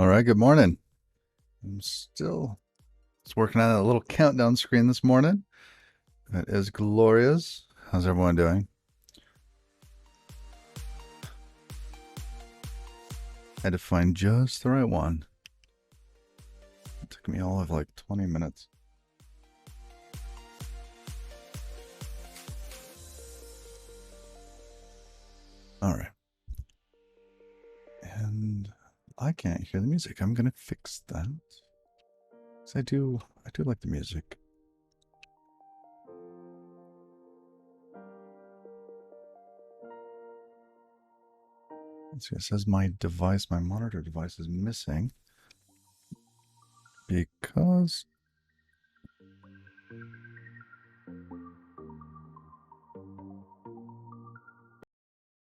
All right, good morning. I'm still just working on a little countdown screen this morning. That is glorious. How's everyone doing? Had to find just the right one. It took me all of like 20 minutes. All right. And I can't hear the music. I'm gonna fix that. 'Cause I do like the music. Let's see, it says my monitor device is missing. Because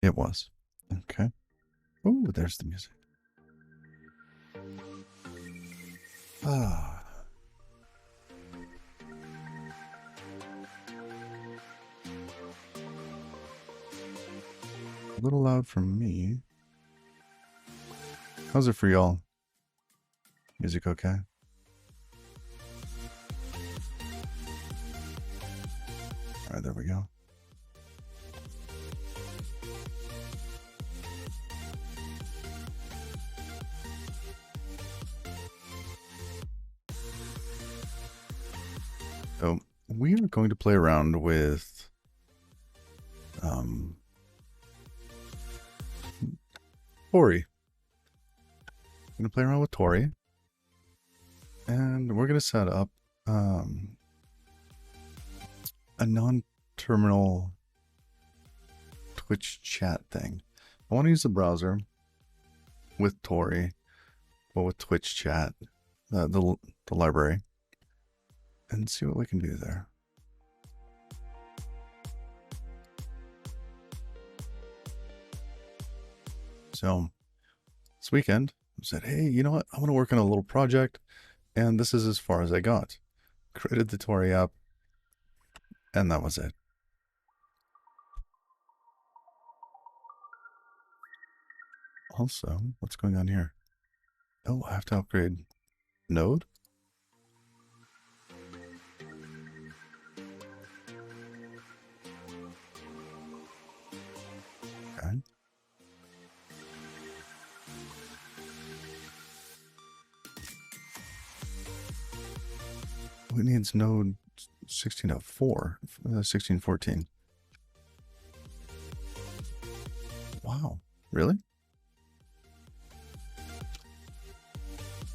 it was. Okay. Oh, there's the music. Ah. A little loud for me. How's it for y'all? Music okay? All right, there we go. So we are going to play around with Tori. I'm going to play around with Tori. And we're going to set up a non-terminal Twitch chat thing. I want to use the browser with Tori, but with Twitch chat, the library, and see what we can do there. So this weekend, I said, hey, you know what? I want to work on a little project, and this is as far as I got. Created the Tori app, and that was it. Also, what's going on here? Oh, I have to upgrade Node? Okay. It needs Node 16.4, 16.14. Wow, really?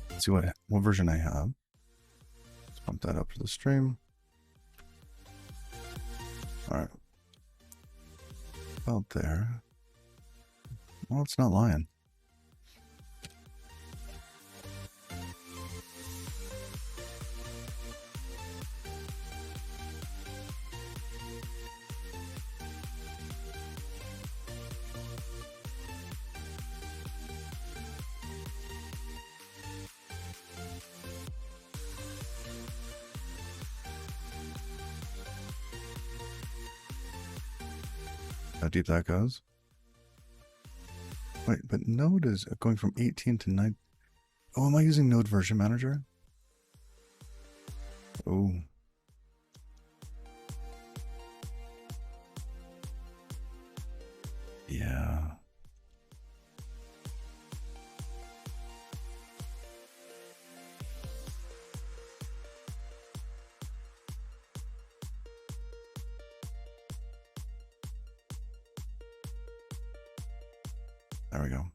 Let's see what version I have. Let's bump that up to the stream. All right. About there. Well, it's not lying. How deep that goes. Wait, but Node is going from 18 to 9. Oh, am I using Node Version Manager? Oh. Yeah. There we go.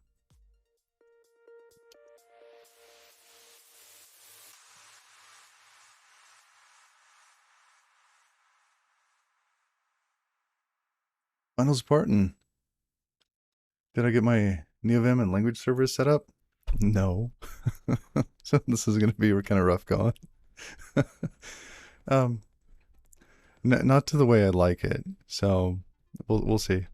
Final Spartan. Did I get my NeoVim and language servers set up? No. So this is going to be kind of rough going. Not to the way I like it. So we'll see.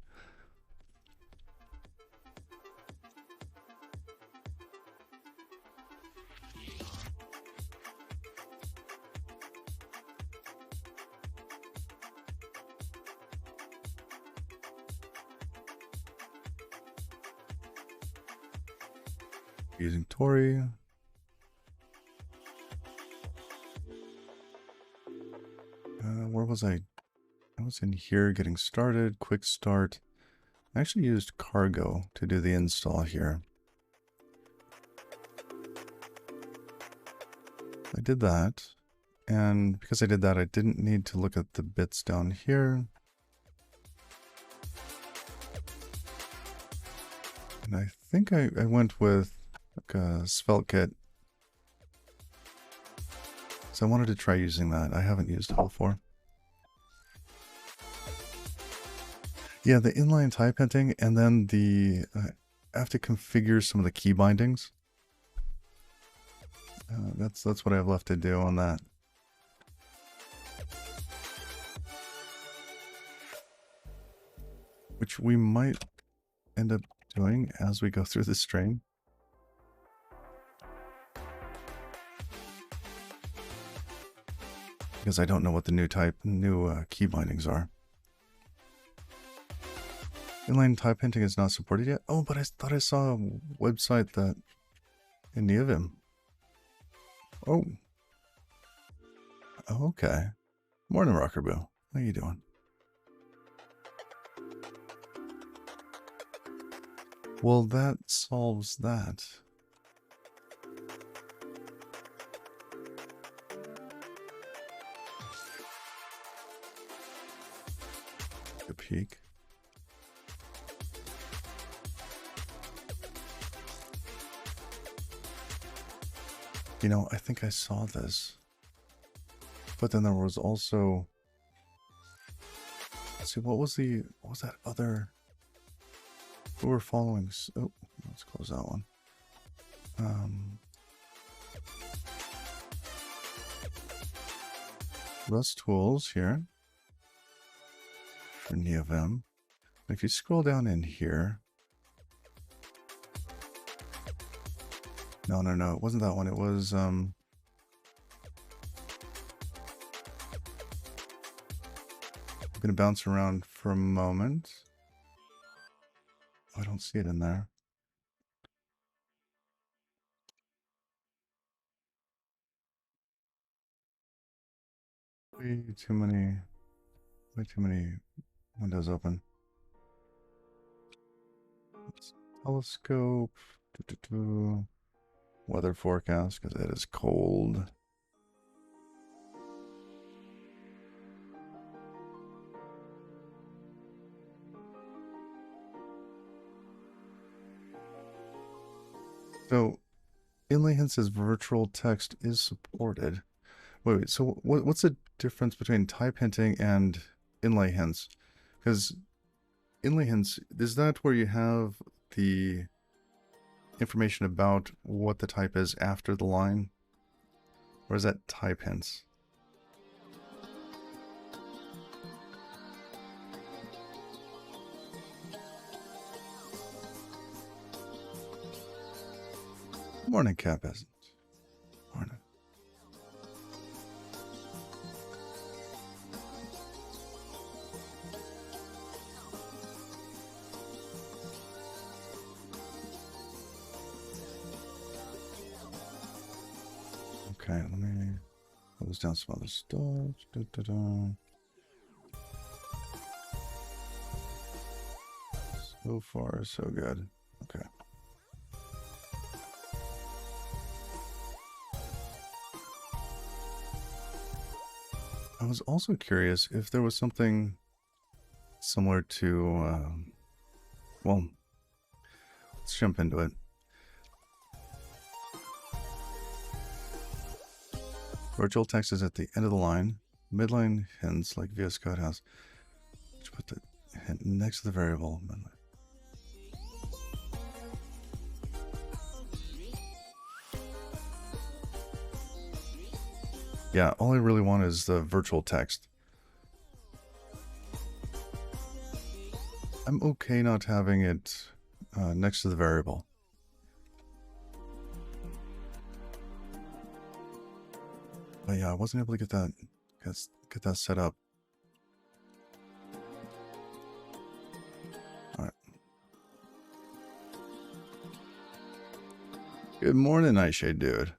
Using Tori. Where was I? I was in here getting started, quick start. I actually used Cargo to do the install here. I did that, and because I did that, I didn't need to look at the bits down here. And I think I went with like a Svelte kit. So I wanted to try using that. I haven't used it before. Yeah, the inline type hinting, and then the I have to configure some of the key bindings. That's what I have left to do on that. Which we might end up doing as we go through the stream. Because I don't know what the new key bindings are. Inline type hinting is not supported yet. Oh, but I thought I saw a website that in Neovim. Oh. Oh, okay. Morning, Rockerboo. How you doing? Well, that solves that. A peek. You know, I think I saw this. But then there was also... Let's see, what was that other... Who were following... Oh, let's close that one. Rust tools here. For Neovim. If you scroll down in here... No, it wasn't that one. It was, I'm gonna bounce around for a moment. Oh, I don't see it in there. Way too many windows open. Telescope. Weather forecast, because it is cold. So, inlay hints as virtual text is supported. Wait, so what's the difference between type hinting and inlay hints? Because inlay hints, is that where you have the information about what the type is after the line? Or is that type hints? Morning, Cat Peasant. Morning. Okay, let me close down some other stuff. So far, so good. Okay. I was also curious if there was something similar to, well, let's jump into it. Virtual text is at the end of the line. Midline hints like VS Code has. Let's put the hint next to the variable. Yeah, all I really want is the virtual text. I'm okay not having it next to the variable. But yeah, I wasn't able to get that set up. All right. Good morning, Nightshade dude.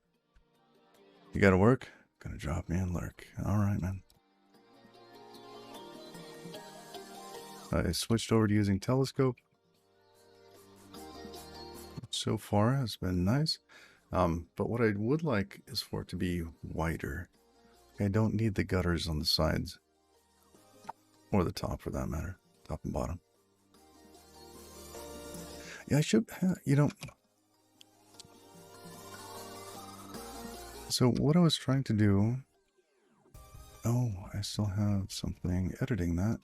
You gotta work? Gonna drop me and lurk. Alright, man. I switched over to using telescope. So far has been nice. But what I would like is for it to be wider. I don't need the gutters on the sides. Or the top for that matter. Top and bottom. Yeah, I should, you know. So what I was trying to do. Oh, I still have something editing that.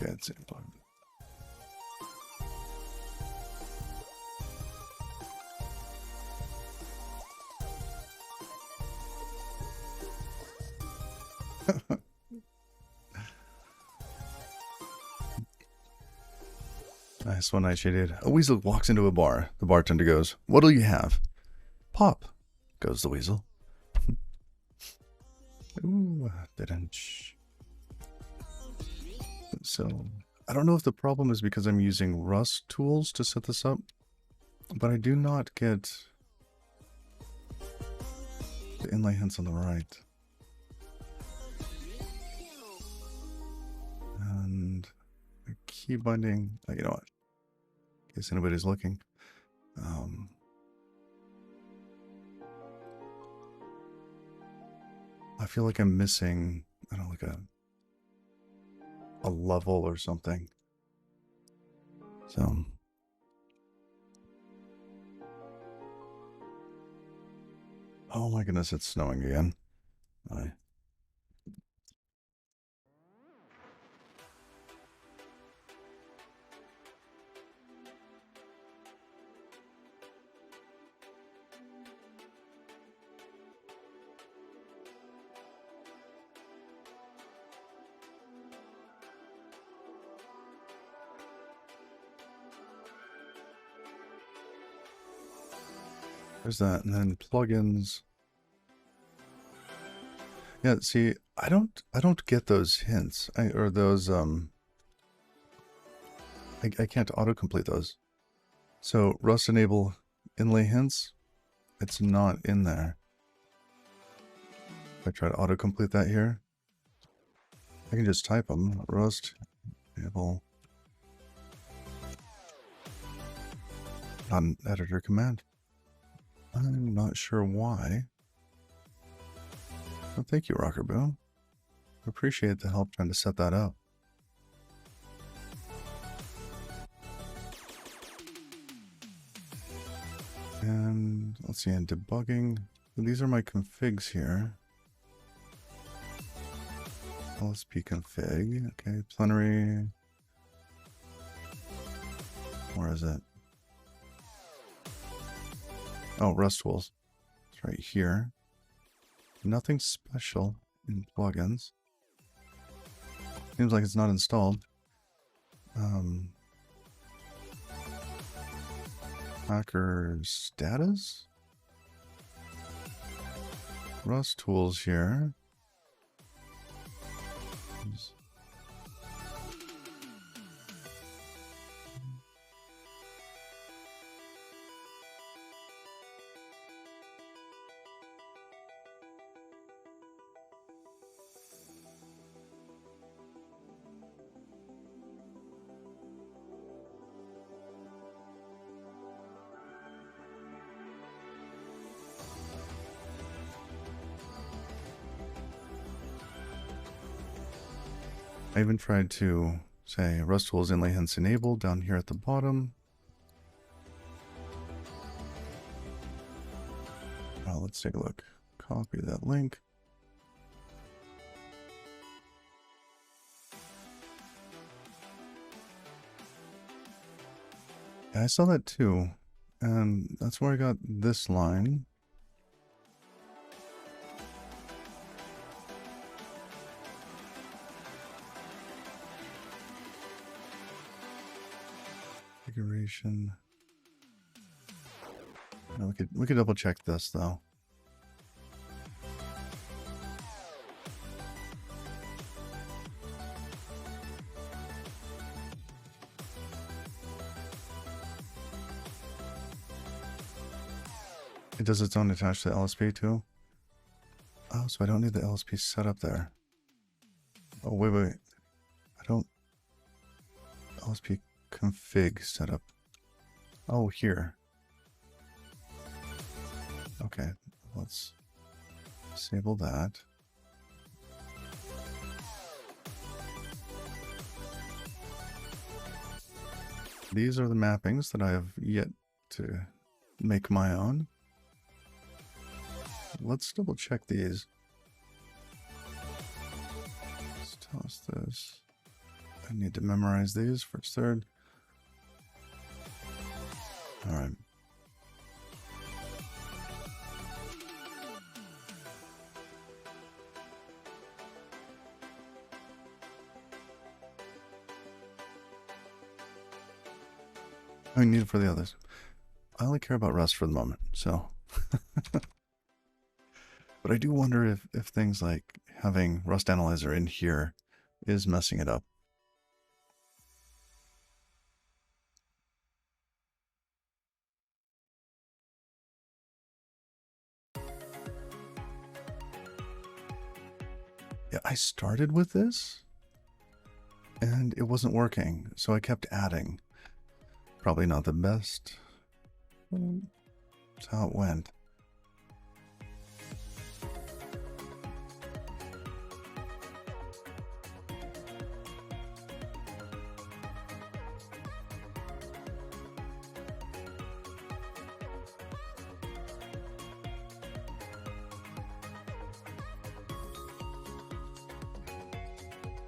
Yeah, it's in. Nice one, Nightshade did. A weasel walks into a bar. The bartender goes, "What'll you have?" "Pop," goes the weasel. Ooh, didn't. So, I don't know if the problem is because I'm using Rust tools to set this up, but I do not get the inlay hints on the right. And the key binding, you know what, in case anybody's looking. I feel like I'm missing, I don't know, like a level or something. So oh my goodness, it's snowing again. There's that, and then plugins. Yeah, see, I don't get those hints. Or those I can't autocomplete those. So Rust enable inlay hints, it's not in there. If I try to autocomplete that here, I can just type them. Rust enable, not an editor command. I'm not sure why. Well, thank you, Rockerboo. Appreciate the help trying to set that up. And let's see, in debugging, these are my configs here. LSP config, okay, plenary. Where is it? Oh, Rust tools. It's right here. Nothing special in plugins. Seems like it's not installed. Hacker status? Rust tools here. I even tried to say Rust tools inlay hints enabled down here at the bottom. Well, let's take a look. Copy that link. Yeah, I saw that too. And that's where I got this line. Configuration. No, we could double check this though. It does its own attach to the LSP too? Oh, so I don't need the LSP set up there. Oh, wait. I don't... LSP config setup. Oh, here. Okay, let's disable that. These are the mappings that I have yet to make my own. Let's double check these. Let's toss this. I need to memorize these first, third. All right. I need it for the others. I only care about Rust for the moment, so. But I do wonder if things like having Rust Analyzer in here is messing it up. Yeah, I started with this and it wasn't working, so I kept adding. Probably not the best. That's how it went.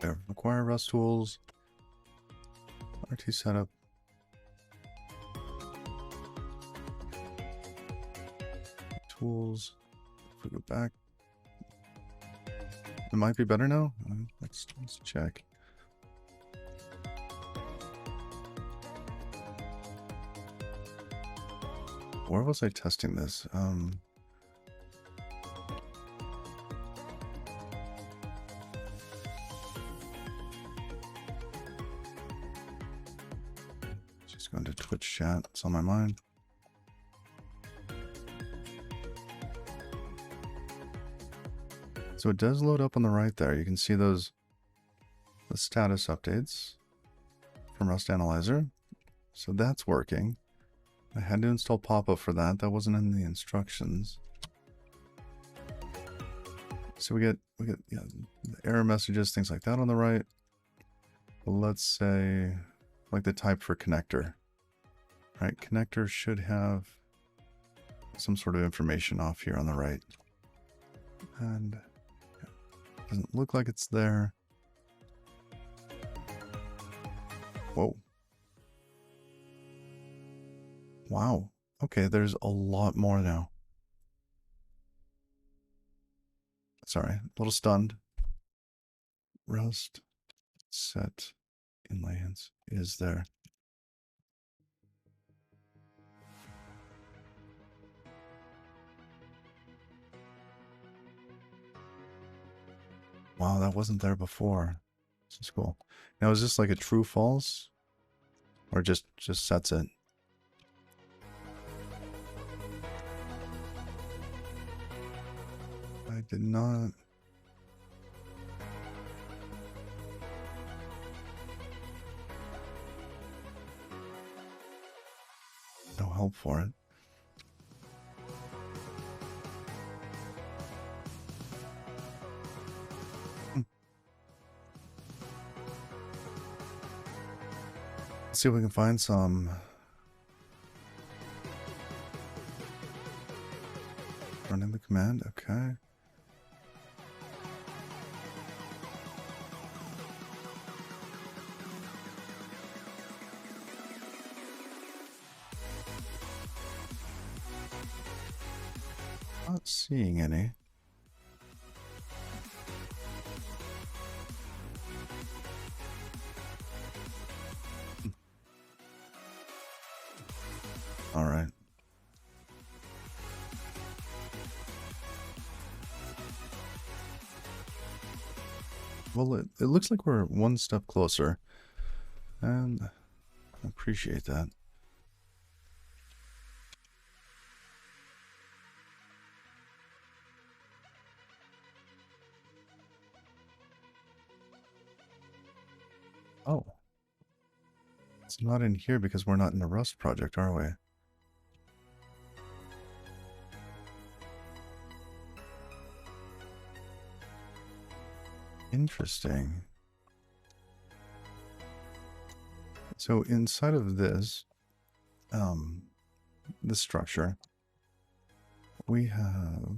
There, acquire Rust tools, RT setup. Tools. If we go back, it might be better now. Let's check. Where was I testing this? Just going to Twitch chat. It's on my mind. So it does load up on the right there. You can see the status updates from Rust Analyzer. So that's working. I had to install Papa for that. That wasn't in the instructions. So we get yeah, the error messages, things like that on the right. Well, let's say like the type for connector. Right, connector should have some sort of information off here on the right. And doesn't look like it's there. Whoa. Wow. Okay, there's a lot more now. Sorry, a little stunned. Rust set inlayhands is there. Wow, that wasn't there before. This is cool. Now, is this like a true false? Or just sets it? I did not. No help for it. Let's see if we can find some. Running the command, okay. Not seeing any. All right. Well, it looks like we're one step closer, and I appreciate that. It's not in here because we're not in the Rust project, are we? Interesting. So inside of this, this structure, we have,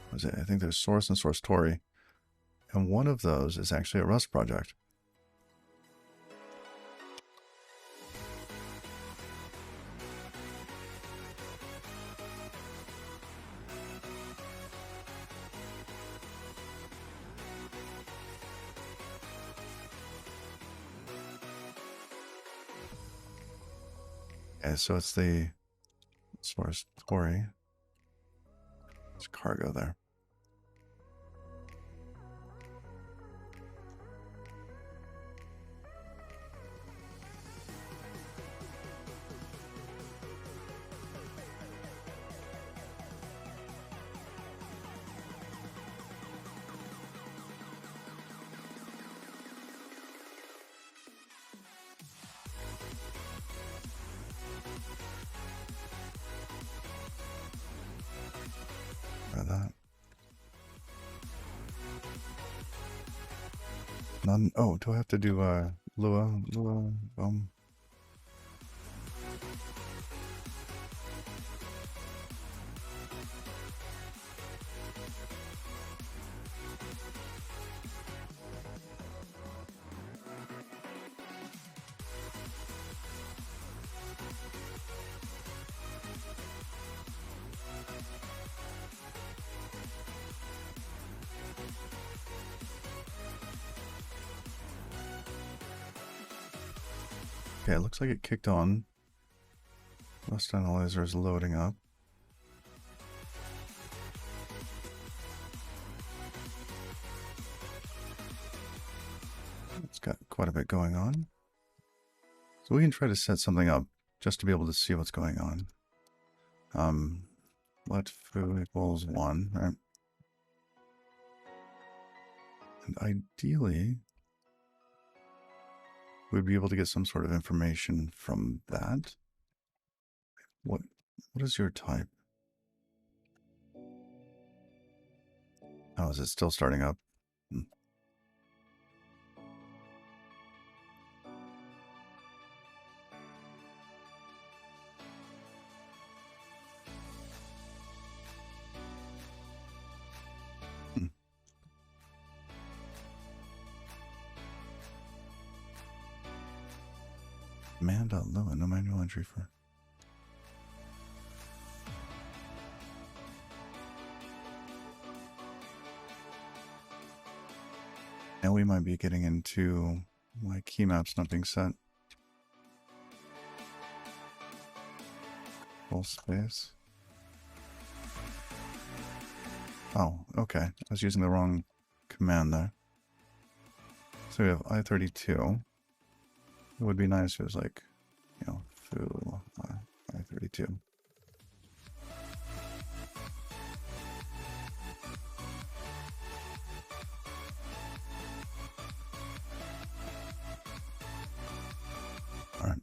what is it? I think there's source and source Tori, and one of those is actually a Rust project. Okay, so it's the source Tori. There's cargo there. That. None. Oh, do I have to do Lua? Okay, it looks like it kicked on. Rust Analyzer is loading up. It's got quite a bit going on. So we can try to set something up just to be able to see what's going on. Let foo equals 1, right? And ideally, we'd be able to get some sort of information from that. What is your type? Oh, is it still starting up? Man.Lua, no manual entry for. Now we might be getting into my key maps not being set. Full space. Oh, okay. I was using the wrong command there. So we have I32. It would be nice if it was like, you know, foo I32. All right.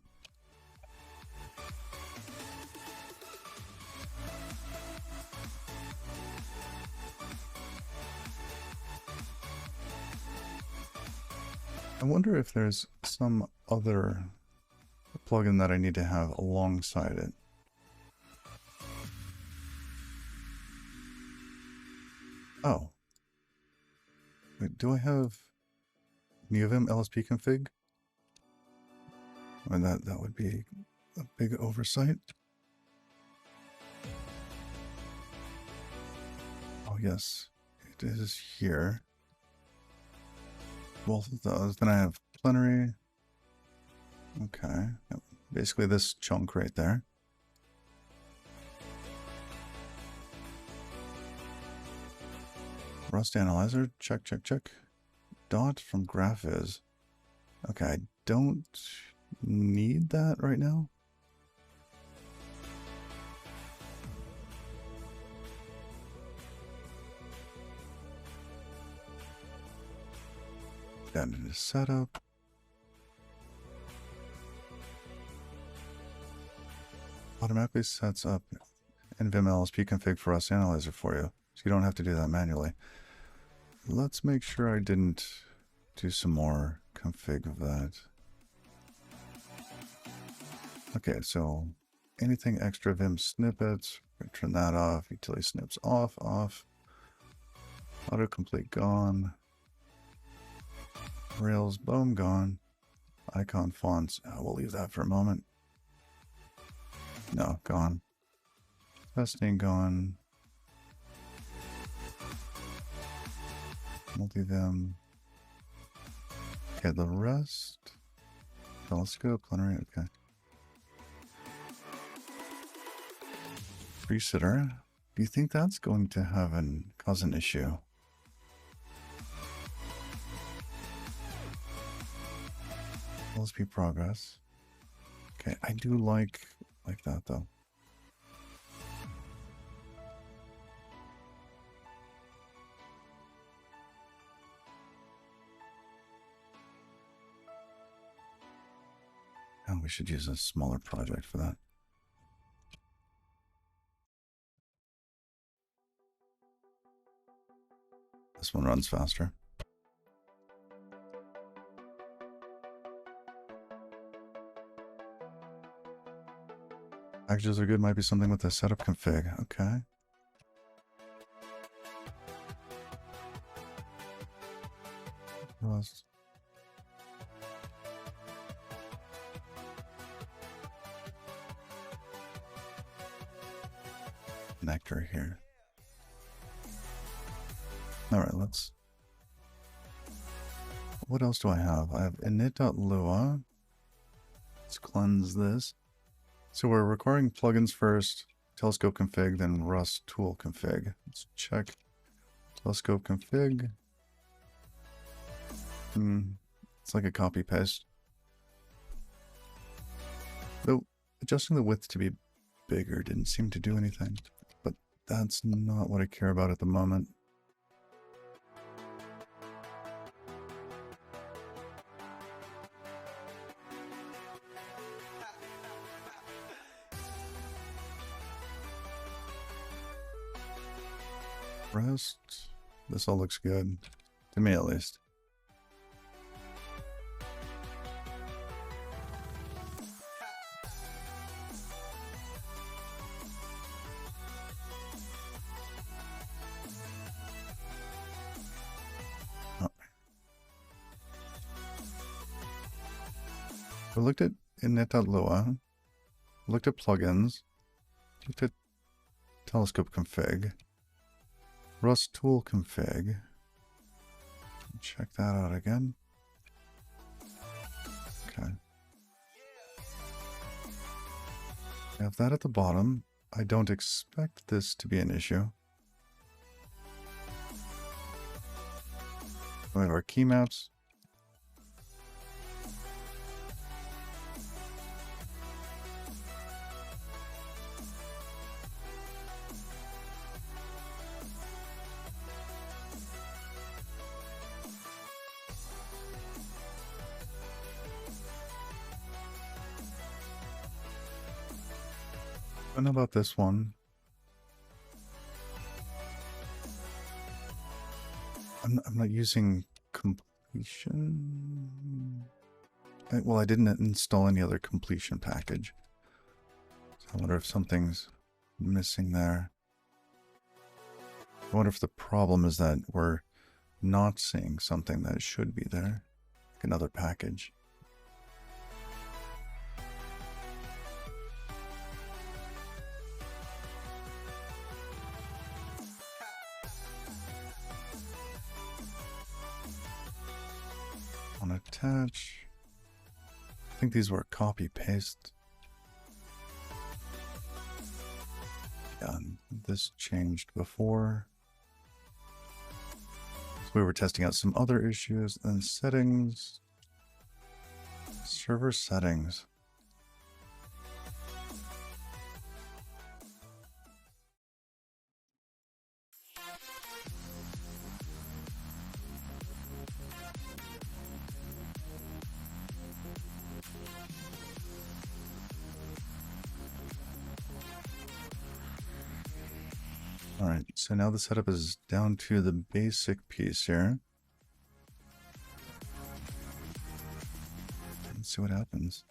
I wonder if there's some other plugin that I need to have alongside it. Oh. Wait, do I have NeoVim LSP config? I mean, that would be a big oversight. Oh, yes. It is here. Both of those. Then I have plenary. Okay. Yep. Basically this chunk right there. Rust Analyzer. Check, check, check. Dot from Graphiz. Okay, I don't need that right now. That into setup. automatically sets up NVIM LSP config for Rust Analyzer for you, so you don't have to do that manually. Let's make sure I didn't do some more config of that. Okay, so anything extra Vim snippets, turn that off. Utility snips off. Autocomplete gone. Rails boom gone. Icon fonts, we'll leave that for a moment. No, gone. Testing gone. Multi-Vim. Okay, the rest. Telescope, plenary, okay. Presetter. Do you think that's going to have cause an issue? LSP progress. Okay, I do like that though. Oh, we should use a smaller project for that. This one runs faster. Packages are good, might be something with the setup config. Okay. Rust. Nectar here. All right, let's. What else do I have? I have init.lua. Let's cleanse this. So we're requiring plugins first, telescope config, then Rust tool config. Let's check telescope config. It's like a copy paste. Though adjusting the width to be bigger didn't seem to do anything, but that's not what I care about at the moment. Rest. This all looks good. To me, at least. Oh. We looked at init.lua. Looked at plugins. Looked at telescope config. Rust tool config. Check that out again. Okay. I have that at the bottom. I don't expect this to be an issue. We have our key maps. I don't know about this one. I'm not using completion. Well, I didn't install any other completion package. So I wonder if something's missing there. I wonder if the problem is that we're not seeing something that should be there, like another package. Attach. I think these were copy paste. Yeah, this changed before. So we were testing out some other issues. Then settings. Server settings. All right, so now the setup is down to the basic piece here. Let's see what happens.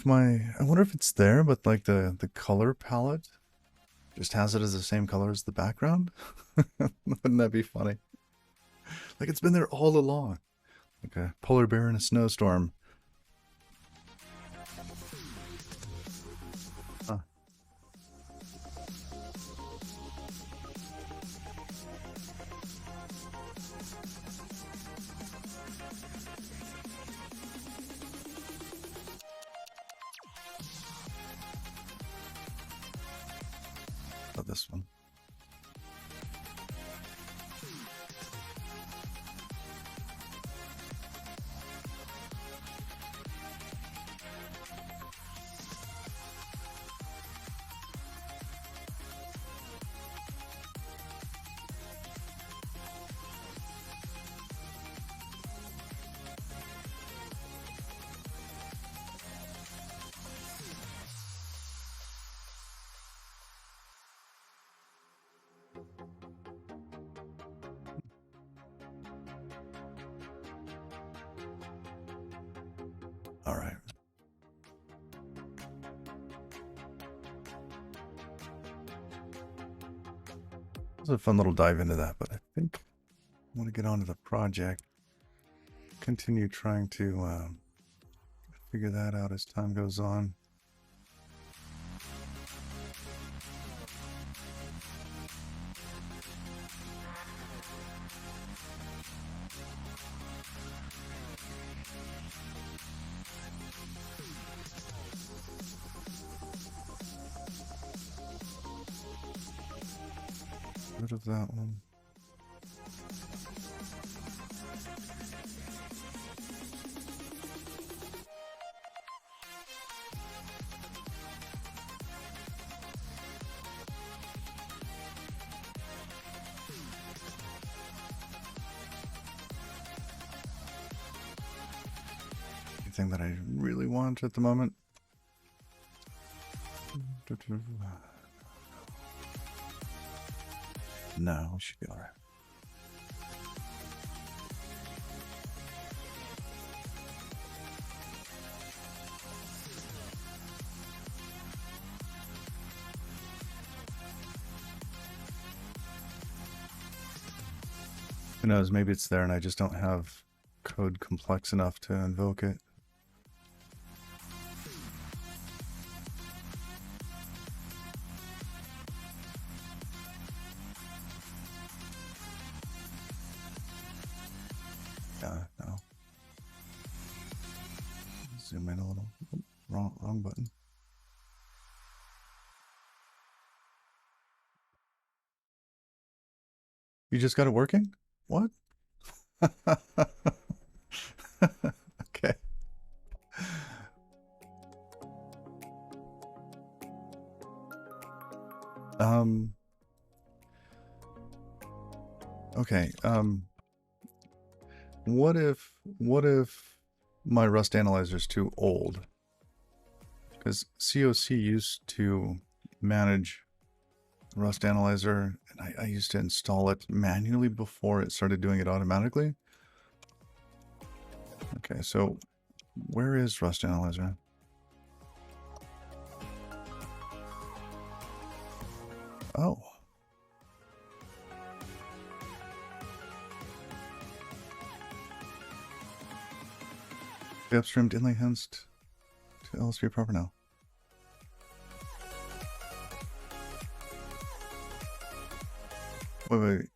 I wonder if it's there, but like the color palette just has it as the same color as the background. Wouldn't that be funny? Like it's been there all along. Like a polar bear in a snowstorm. Huh. Oh, this one. All right. It was a fun little dive into that, but I think I want to get onto the project. Continue trying to figure that out as time goes on. Rid of that one. Anything that I really want at the moment. No, we should be all right. Who knows, maybe it's there and I just don't have code complex enough to invoke it. Yeah, no. Zoom in a little. Wrong button. You just got it working? What? Okay. Okay. What if my Rust analyzer is too old? Because COC used to manage Rust analyzer, and I used to install it manually before it started doing it automatically. Okay, so where is Rust analyzer? Oh. We upstreamed inlay hints to LSP proper now. Wait.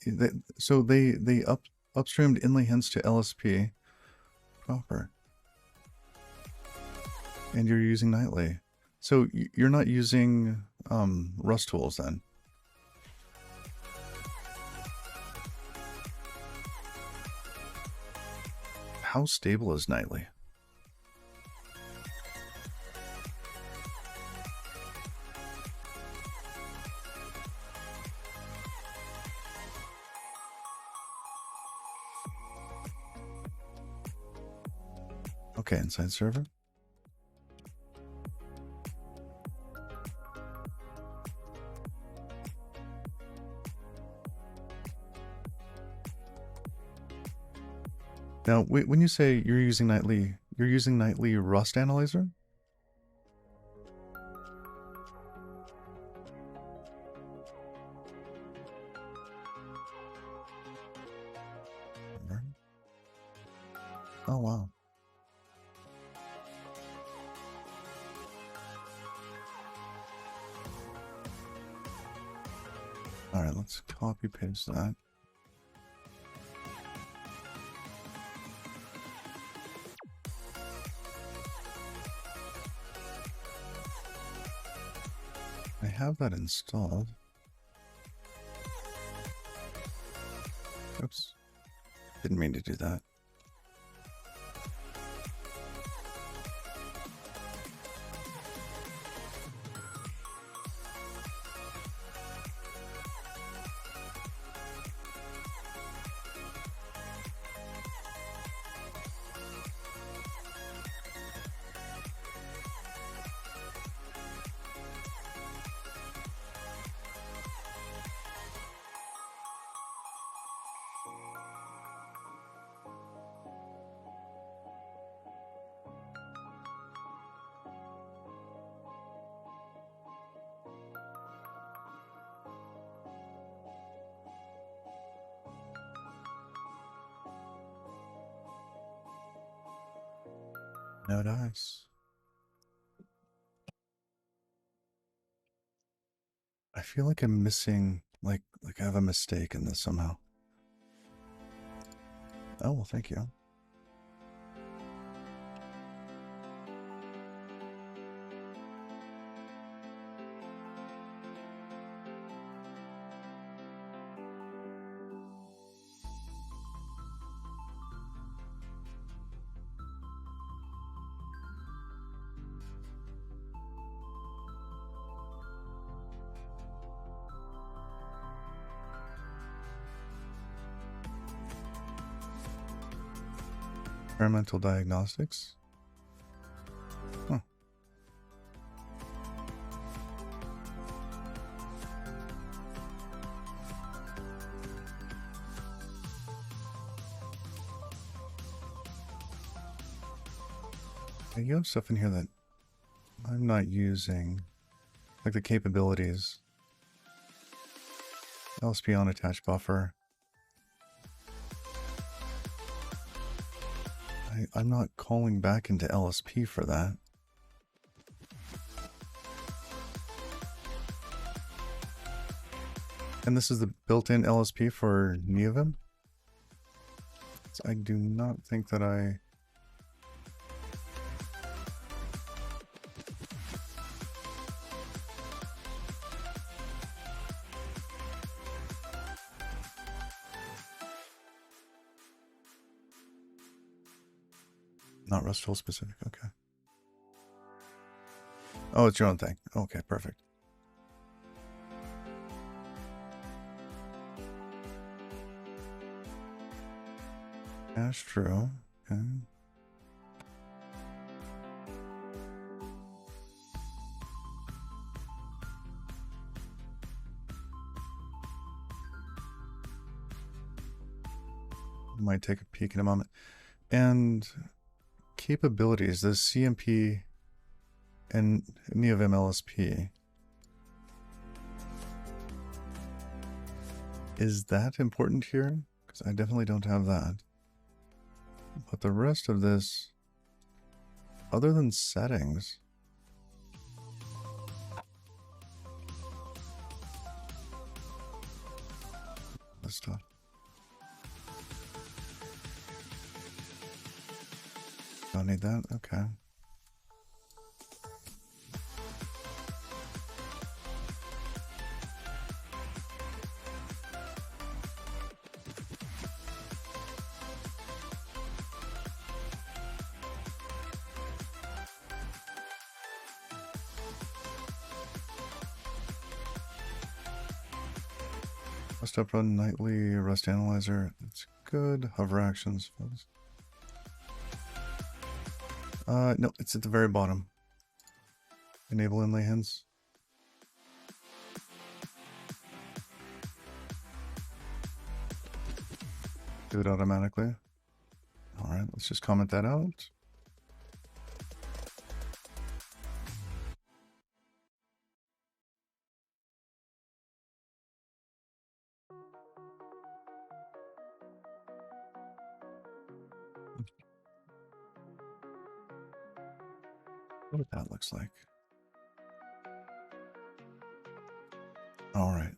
So they upstreamed inlay hints to LSP proper, and you're using nightly. So you're not using Rust tools then? how stable is nightly? Okay, inside server. Now, when you say you're using nightly Rust Analyzer? Oh, wow. All right, let's copy paste that. I have that installed. Oops. Didn't mean to do that. No dice. I feel like I'm missing, like I have a mistake in this somehow. Oh, well, thank you. Experimental diagnostics. Huh. You have stuff in here that I'm not using, like the capabilities. LSP on attached buffer. I'm not calling back into LSP for that. And this is the built-in LSP for NeoVim? So I do not think that I... Not RESTful specific, okay. Oh, it's your own thing. Okay, perfect. That's true. Okay. Might take a peek in a moment. And capabilities, the CMP and NeoVim LSP. Is that important here? Because I definitely don't have that. But the rest of this, other than settings, this stuff. Don't need that? Okay. Rust up run nightly, rust analyzer. It's good. Hover actions. No, it's at the very bottom. Enable inlay hints. Do it automatically. All right, let's just comment that out. What that looks like. All right.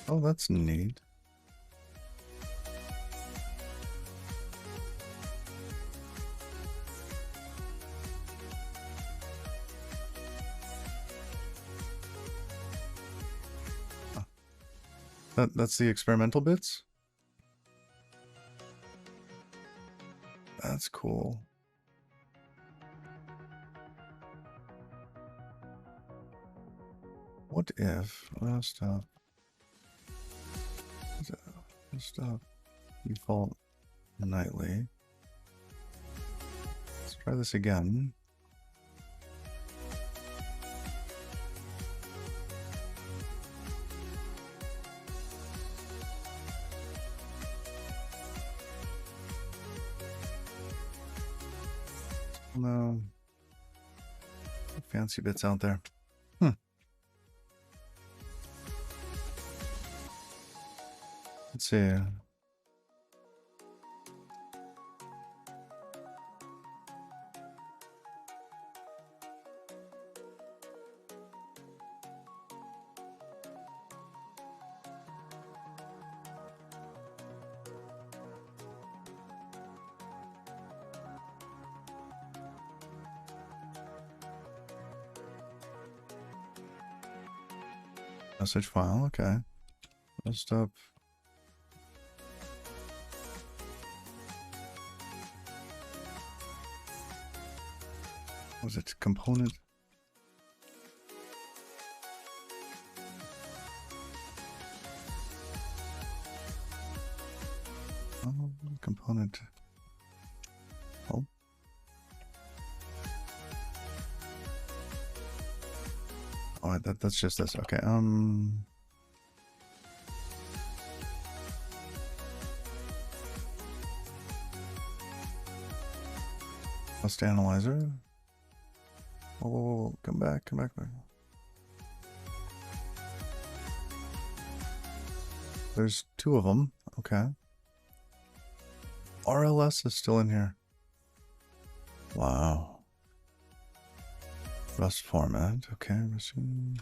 Oh, that's neat. That's the experimental bits? That's cool. What if stop default nightly? Let's try this again. No fancy bits out there. Let's see. Message file, okay. Rest up. Was it component? Oh, component. Oh. Oh, that's just this. Okay. Rust analyzer. Oh, come back. There's two of them. Okay. RLS is still in here. Wow. Rust format. Okay. Machine.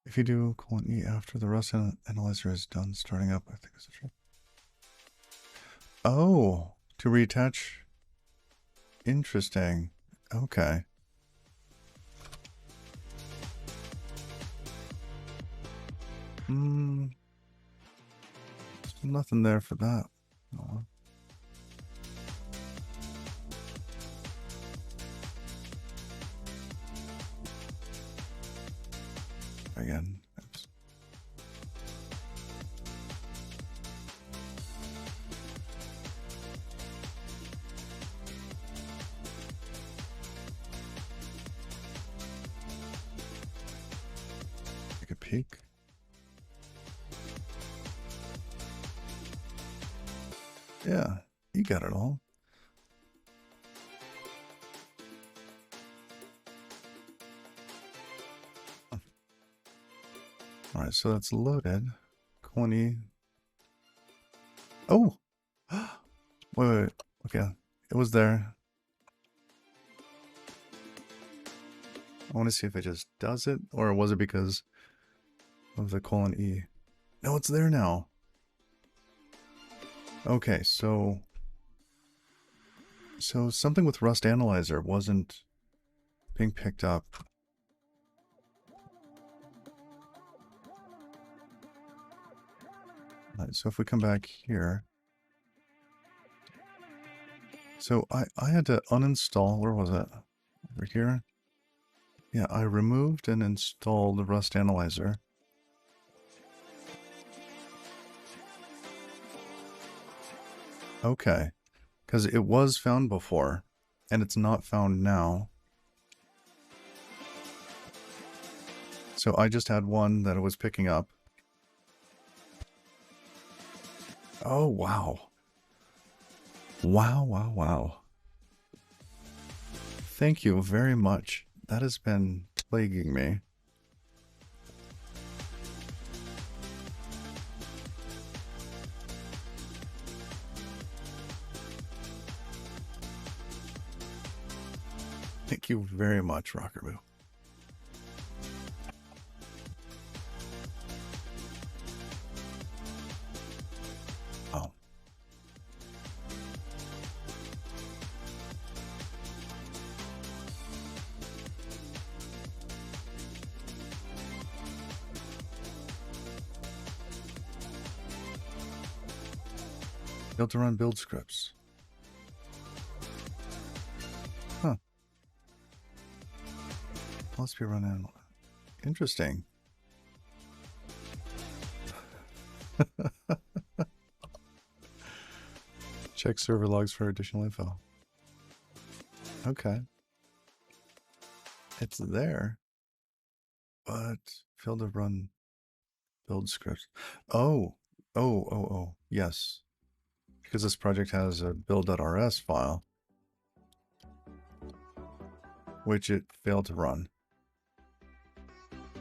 If you do :E after the Rust analyzer is done starting up, I think it's true. Oh, to reattach. Interesting. Okay. There's nothing there for that. Oh. Again. Oops. peek. Yeah, you got it all. All right, so that's loaded. Colon E. Oh! Wait. Okay, it was there. I want to see if it just does it, or was it because of the colon E? No, it's there now. Okay, so something with Rust Analyzer wasn't being picked up. All right, so if we come back here. So I had to uninstall, where was it? Over here? Yeah, I removed and installed the Rust Analyzer. Okay, because it was found before, and it's not found now. So I just had one that it was picking up. Oh, wow. Wow. Thank you very much. That has been plaguing me. Thank you very much, Rockerboo. Oh. Built to run build scripts. Huh. Must be running. Interesting. Check server logs for additional info. Okay. It's there. But failed to run build scripts. Oh. Yes. Because this project has a build.rs file, which it failed to run.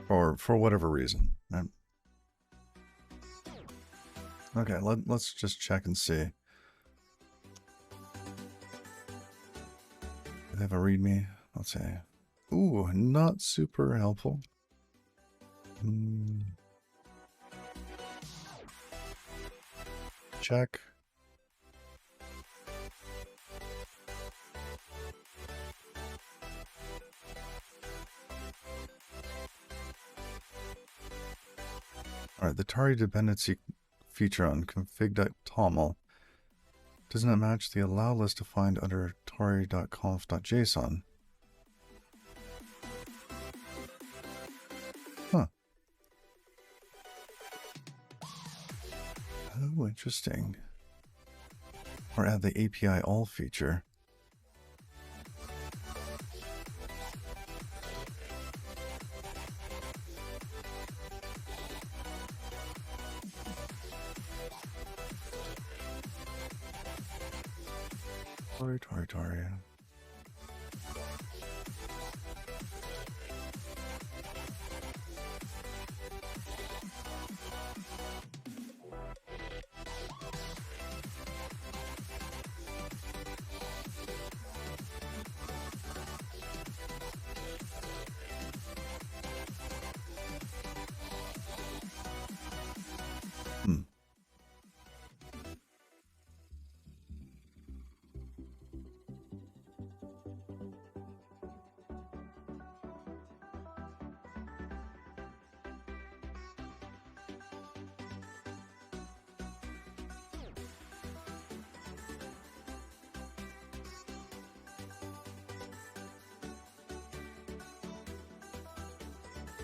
Or for whatever reason. Okay, let's just check and see. Do they have a readme? Let's see. Ooh, not super helpful. Check. Alright, the Tari dependency feature on config.toml does not match the allow list defined under tari.conf.json. Huh. Oh, interesting. Or add the API all feature. Tari.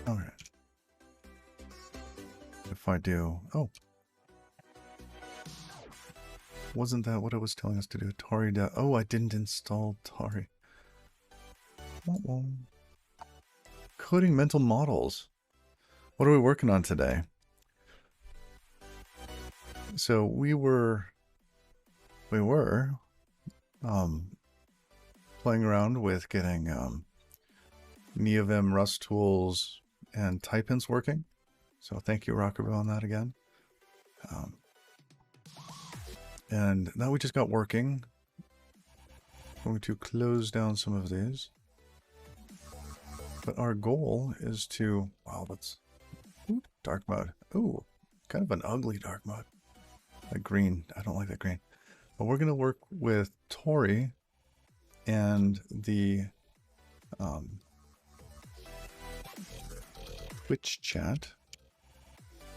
Alright. If I do... Oh. Wasn't that what it was telling us to do? Tari... Oh, I didn't install Tari. Coding mental models. What are we working on today? So we were playing around with getting NeoVim Rust tools and type hints working. So thank you, Rockerbill, on that again. And now we just got working. I'm going to close down some of these. But our goal is to, wow, that's dark mode. Ooh, kind of an ugly dark mode. That green, I don't like that green. But we're going to work with Tori and the Twitch chat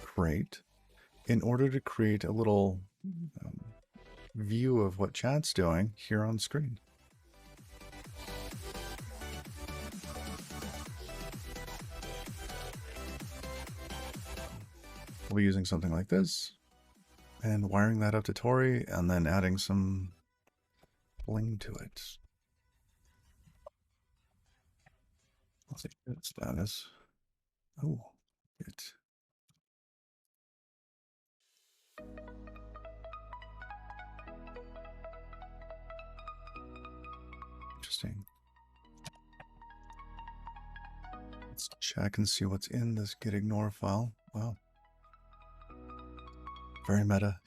crate in order to create a little view of what chat's doing here on screen. We'll be using something like this and wiring that up to Tori and then adding some bling to it. Let's see its status. Oh, it. Interesting. Let's check and see what's in this gitignore file. Wow. Very meta.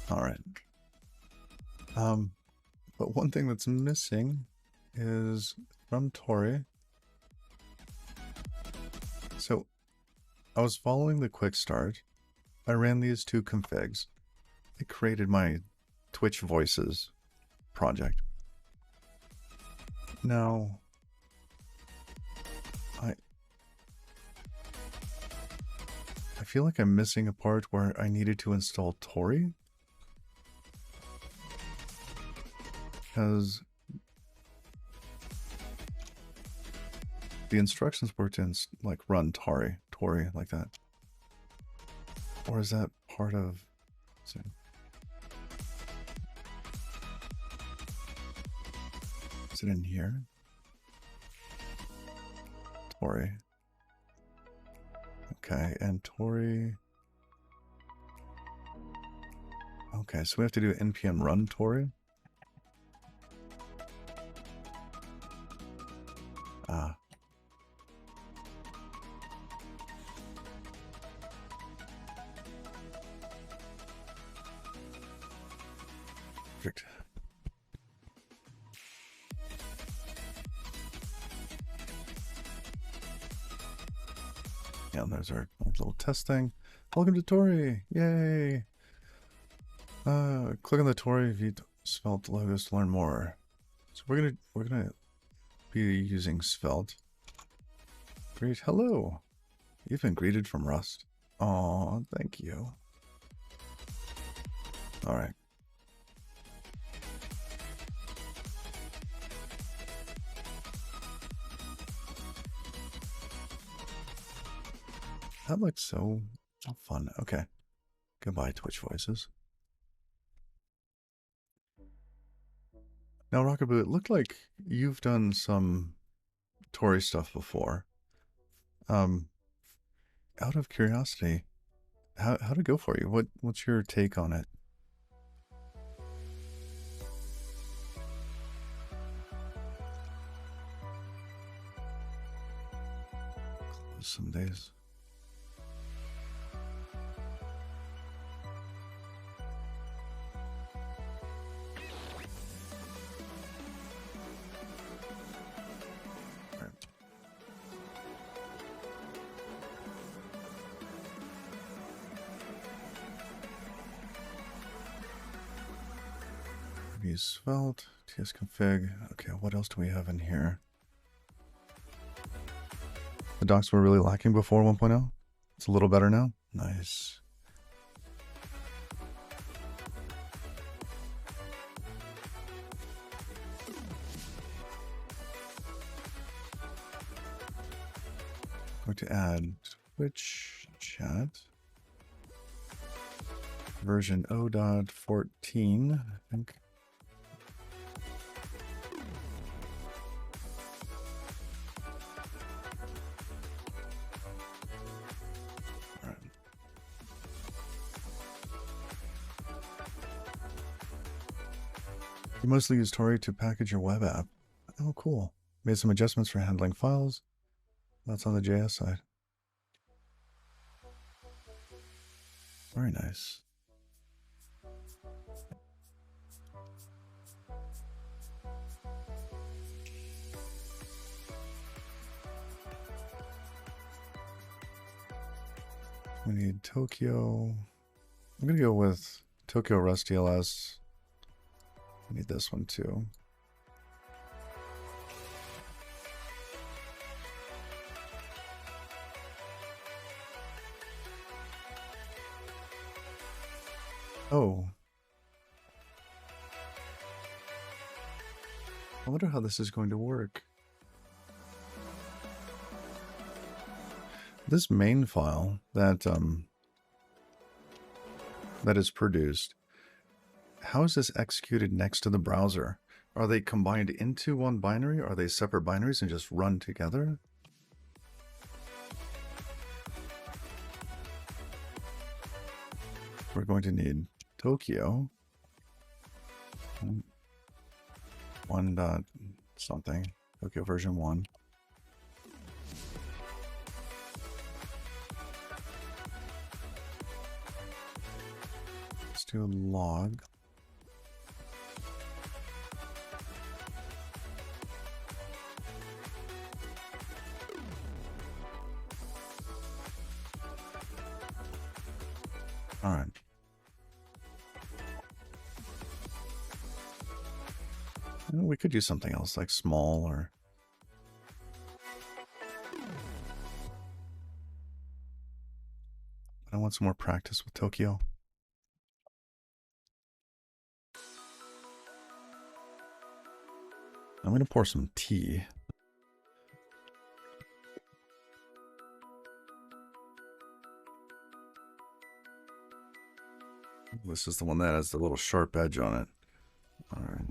All right. But one thing that's missing is from Tori. So I was following the quick start. I ran these two configs. It created my Twitch Voices project. Now, I feel like I'm missing a part where I needed to install Tori. Because the instructions were to like run Tori like that. Or is that part of... Is it in here? Tori. Okay, and Tori... Okay, so we have to do npm run Tori. Ah. Perfect. Yeah, and there's our little test thing. Welcome to Tori! Yay! Click on the Tori view Svelte logos to learn more. So we're gonna be using Svelte. Great, hello! You've been greeted from Rust. Aw, thank you. Alright. That looks so fun. Okay. Goodbye, Twitch Voices. Now, Rockaboo, it looked like you've done some Tori stuff before. Out of curiosity, how'd it go for you? What's your take on it? Close some days. Use Svelte, tsconfig. Okay, what else do we have in here? The docs were really lacking before 1.0. It's a little better now. Nice. Going to add Twitch chat. Version 0.14, I think. You mostly use Tori to package your web app. Oh, cool. Made some adjustments for handling files. That's on the JS side. Very nice. We need Tokyo. I'm going to go with Tokyo Rust DLS. I need this one too. Oh. I wonder how this is going to work. This main file that that is produced, how is this executed next to the browser? Are they combined into one binary? Are they separate binaries and just run together? We're going to need Tokyo 1 dot something, Tokyo version 1. Let's do a log. All right. We could do something else like small or... I want some more practice with Tokyo. I'm going to pour some tea. This is the one that has the little sharp edge on it. All right.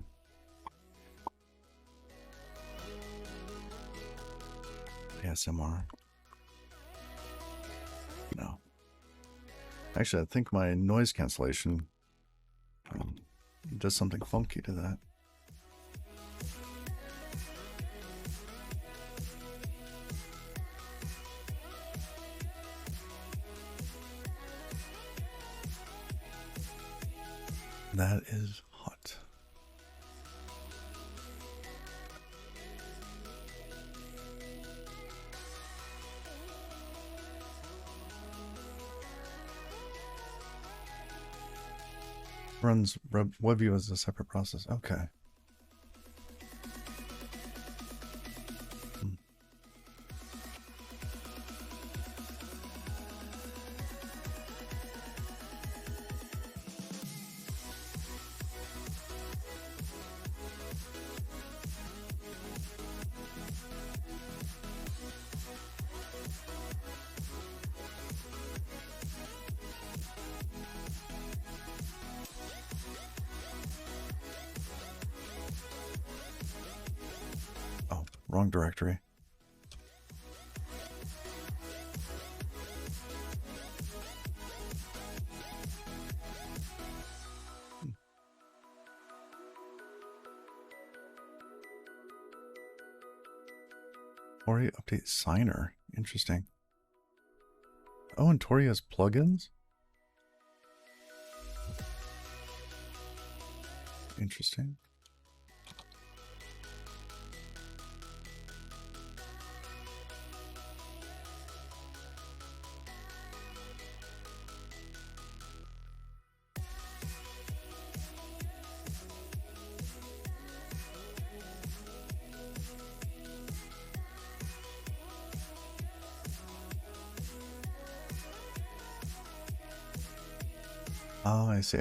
ASMR. No. Actually, I think my noise cancellation does something funky to that. That is hot. Runs WebView as a separate process. Okay. Wrong directory. Tori update signer. Interesting. Oh, and Tori has plugins? Interesting. Oh, I see.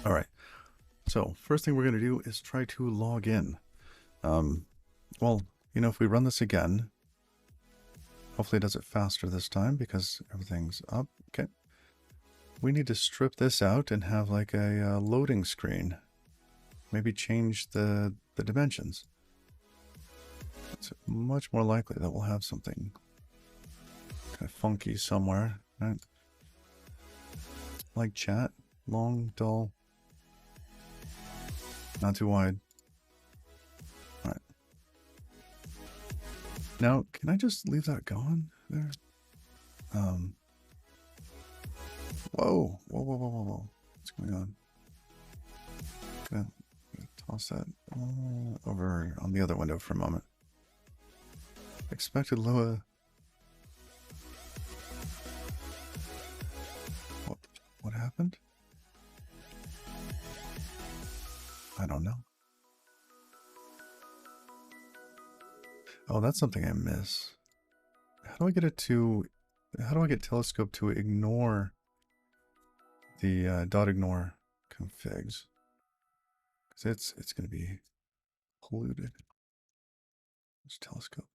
All right. So first thing we're going to do is try to log in. Well, you know, if we run this again, hopefully it does it faster this time because everything's up. Okay. We need to strip this out and have like a loading screen. Maybe change the dimensions. It's much more likely that we'll have something kind of funky somewhere, right? Like chat, long, dull, not too wide. All right. Now, can I just leave that going there? Whoa, whoa, whoa, whoa, whoa, whoa. What's going on? Gonna toss that over on the other window for a moment. Expected lower. What happened? I don't know. Oh, that's something I miss. How do I get it to... How do I get Telescope to ignore the dot ignore configs? Because it's going to be polluted. It's Telescope.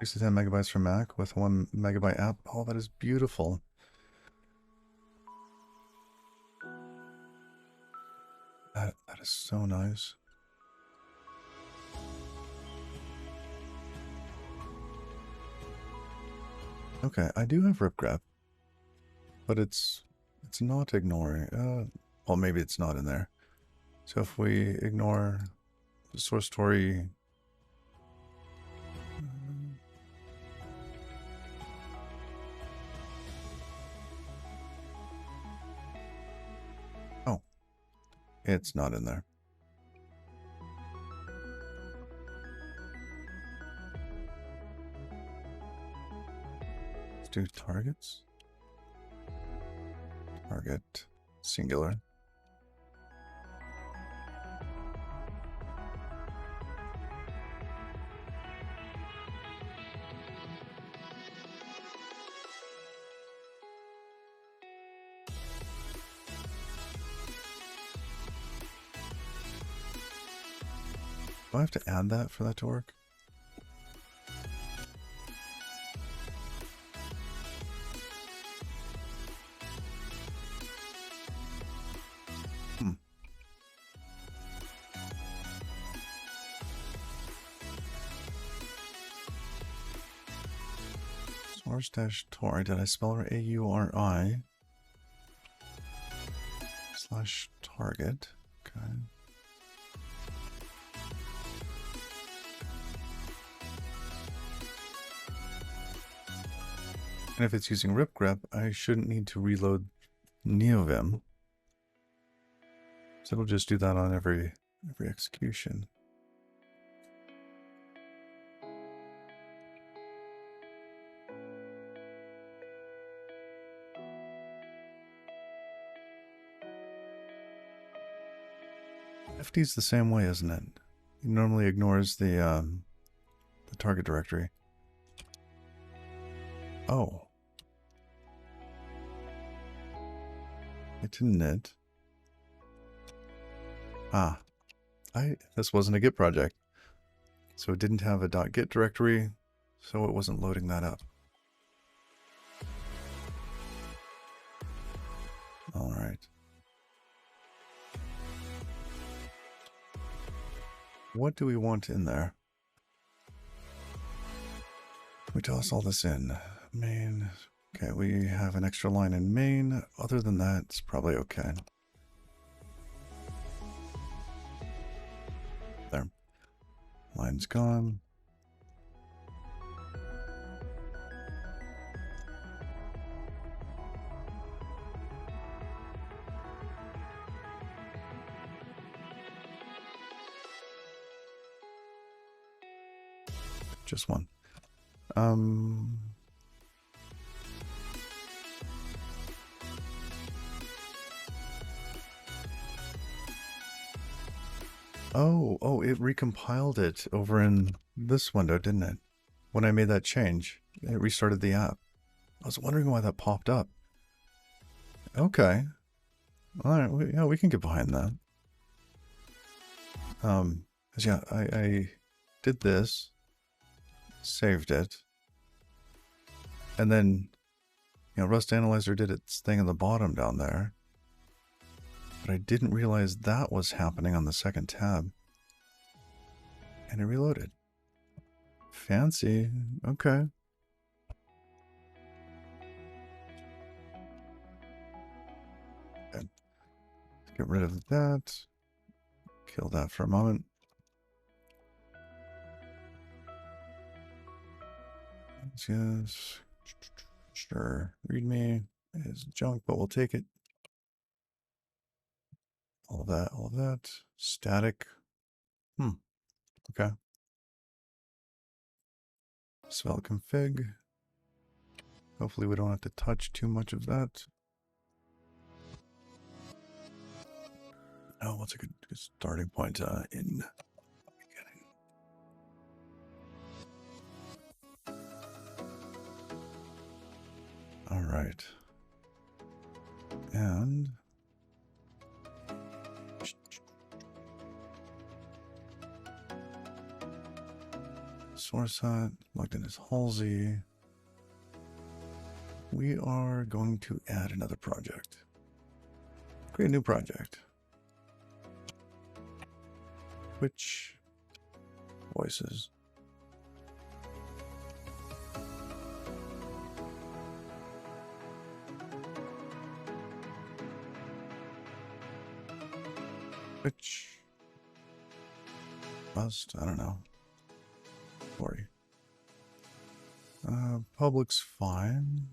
Six to 10 megabytes for Mac with 1 megabyte app. Oh, that is beautiful. That is so nice. Okay, I do have RipGrep, but it's not ignoring. Well, maybe it's not in there. So if we ignore the source story. Oh, it's not in there. Let's do targets. Target, singular. Do I have to add that for that to work? Source-tori. Did I spell her A-U-R-I? /target. Okay. And if it's using RipGrep, I shouldn't need to reload NeoVim. So it'll just do that on every execution. FD's the same way, isn't it? It normally ignores the target directory. Oh. It didn't it? Ah. This wasn't a Git project. So it didn't have a .git directory, so it wasn't loading that up. All right. What do we want in there? We toss all this in. Main. Okay, we have an extra line in main. Other than that, it's probably okay. There. Line's gone. Just one. Oh, it recompiled it over in this window, didn't it? when I made that change. It restarted the app. I was wondering why that popped up. Okay. All right. Yeah, we can get behind that. 'Cause yeah, I did this, saved it, and then, you know, Rust Analyzer did its thing on the bottom down there. But I didn't realize that was happening on the second tab. And it reloaded. Fancy. Okay. Let's get rid of that. Kill that for a moment. Yes. Sure. README is junk, but we'll take it. All of that. Static. Okay. Svelte config. Hopefully we don't have to touch too much of that. Oh, what's a good starting point in beginning? All right. And source hut, logged in as Halsey. We are going to add another project. Create a new project. Which voices? Which must, I don't know. Sorry. Public's fine.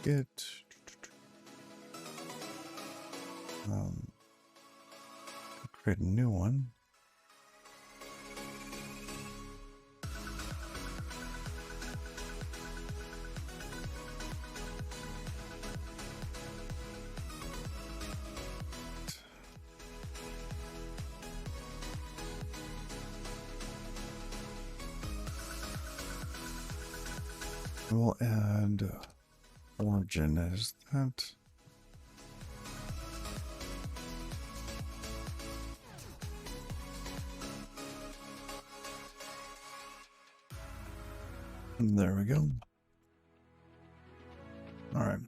Get create a new one. We'll add origin as that. And there we go. All right.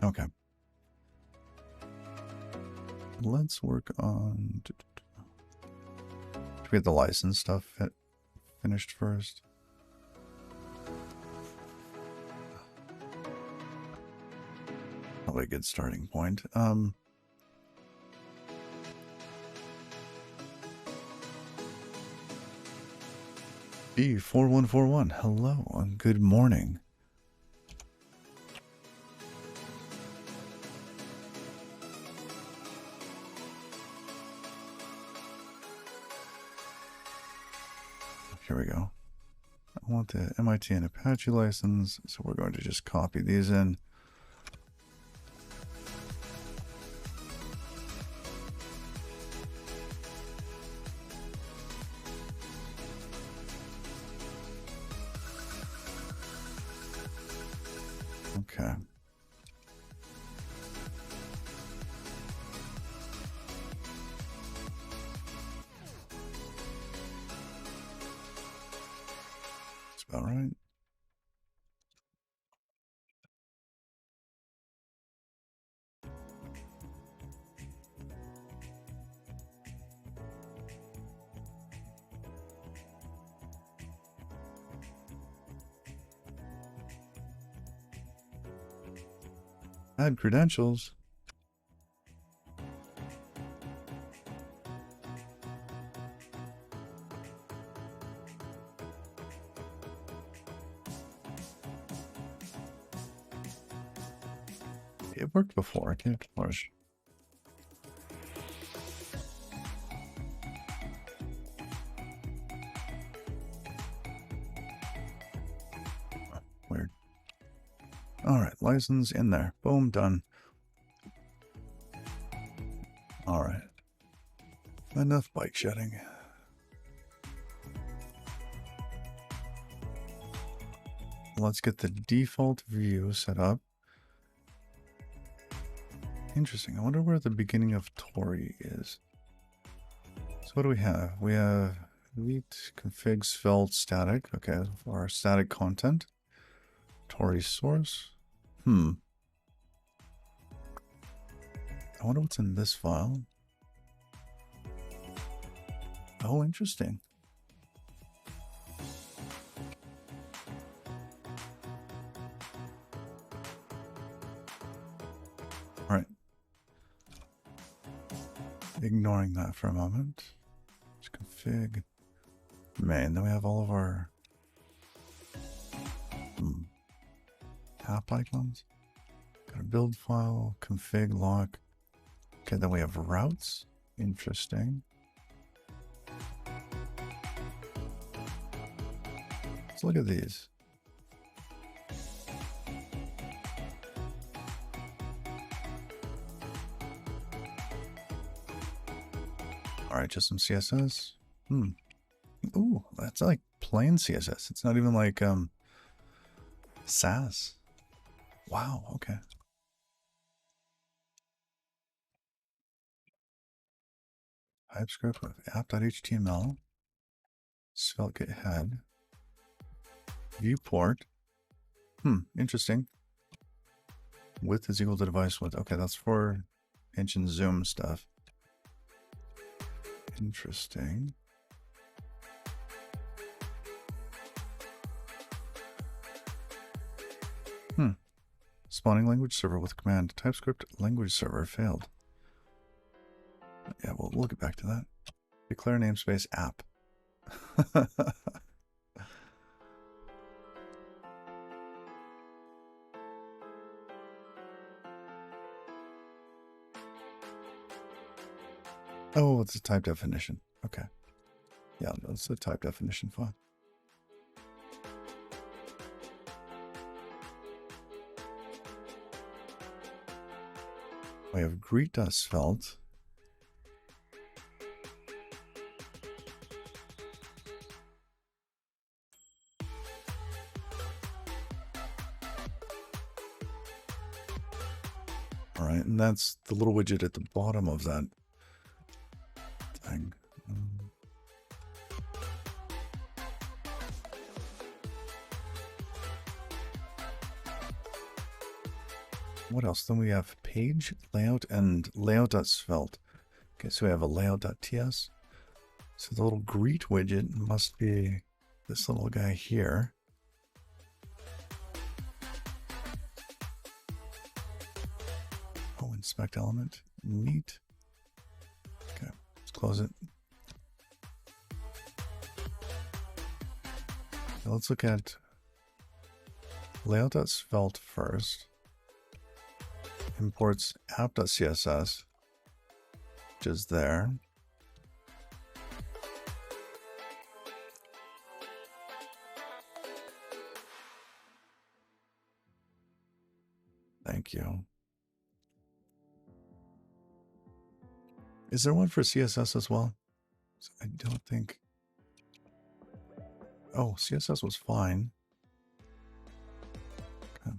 Okay. Let's work on to get the license stuff finished first. Probably a good starting point. B4141, hello and good morning. Here we go. I want the MIT and Apache license, so we're going to just copy these in. Okay. That's about right. Add credentials. It worked before, I can't push. All right, license in there. Boom, done. All right. Enough bike shedding. Let's get the default view set up. Interesting. I wonder where the beginning of Tori is. So what do we have? We have delete config svelte static. Okay, for our static content. Tori source. I wonder what's in this file. Oh, interesting. All right. Ignoring that for a moment. Just config main. Then we have all of our app icons. Got a build file, config lock. Okay, then we have routes. Interesting. Let's look at these. All right, just some CSS. Ooh, that's like plain CSS. It's not even like Sass. Wow, okay. TypeScript with app.html. Svelte get head. Viewport. Interesting. Width is equal to device width. Okay, that's for inch and zoom stuff. Interesting. Spawning language server with command TypeScript language server failed. Yeah, we'll get back to that. Declare namespace app. Oh, it's a type definition. Okay. Yeah, that's a type definition file. We have greet.svelte. All right, and that's the little widget at the bottom of that thing. What else? Then we have page layout and layout.svelte. Okay, so we have a layout.ts. So the little greet widget must be this little guy here. Oh, inspect element. Neat. Okay, let's close it. Now let's look at layout.svelte first. Imports app.css, which is there. Thank you. Is there one for CSS as well? I don't think. Oh, CSS was fine. Okay.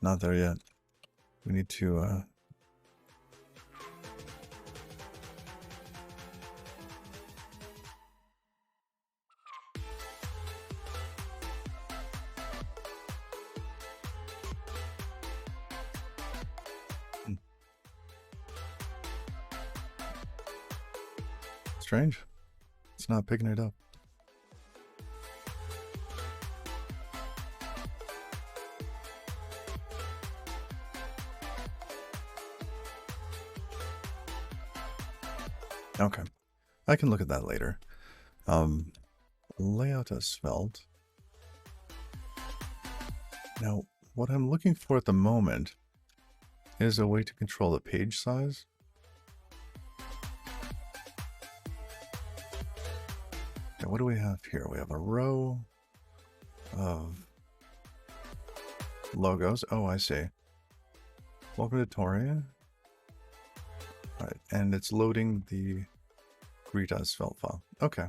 Not there yet. We need to strange. It's not picking it up. Okay. I can look at that later. Layout as Svelte. Now, what I'm looking for at the moment is a way to control the page size. Now, what do we have here? We have a row of logos. Oh, I see. Welcome to Toria. All right, and it's loading the Greet as Svelte file. Okay.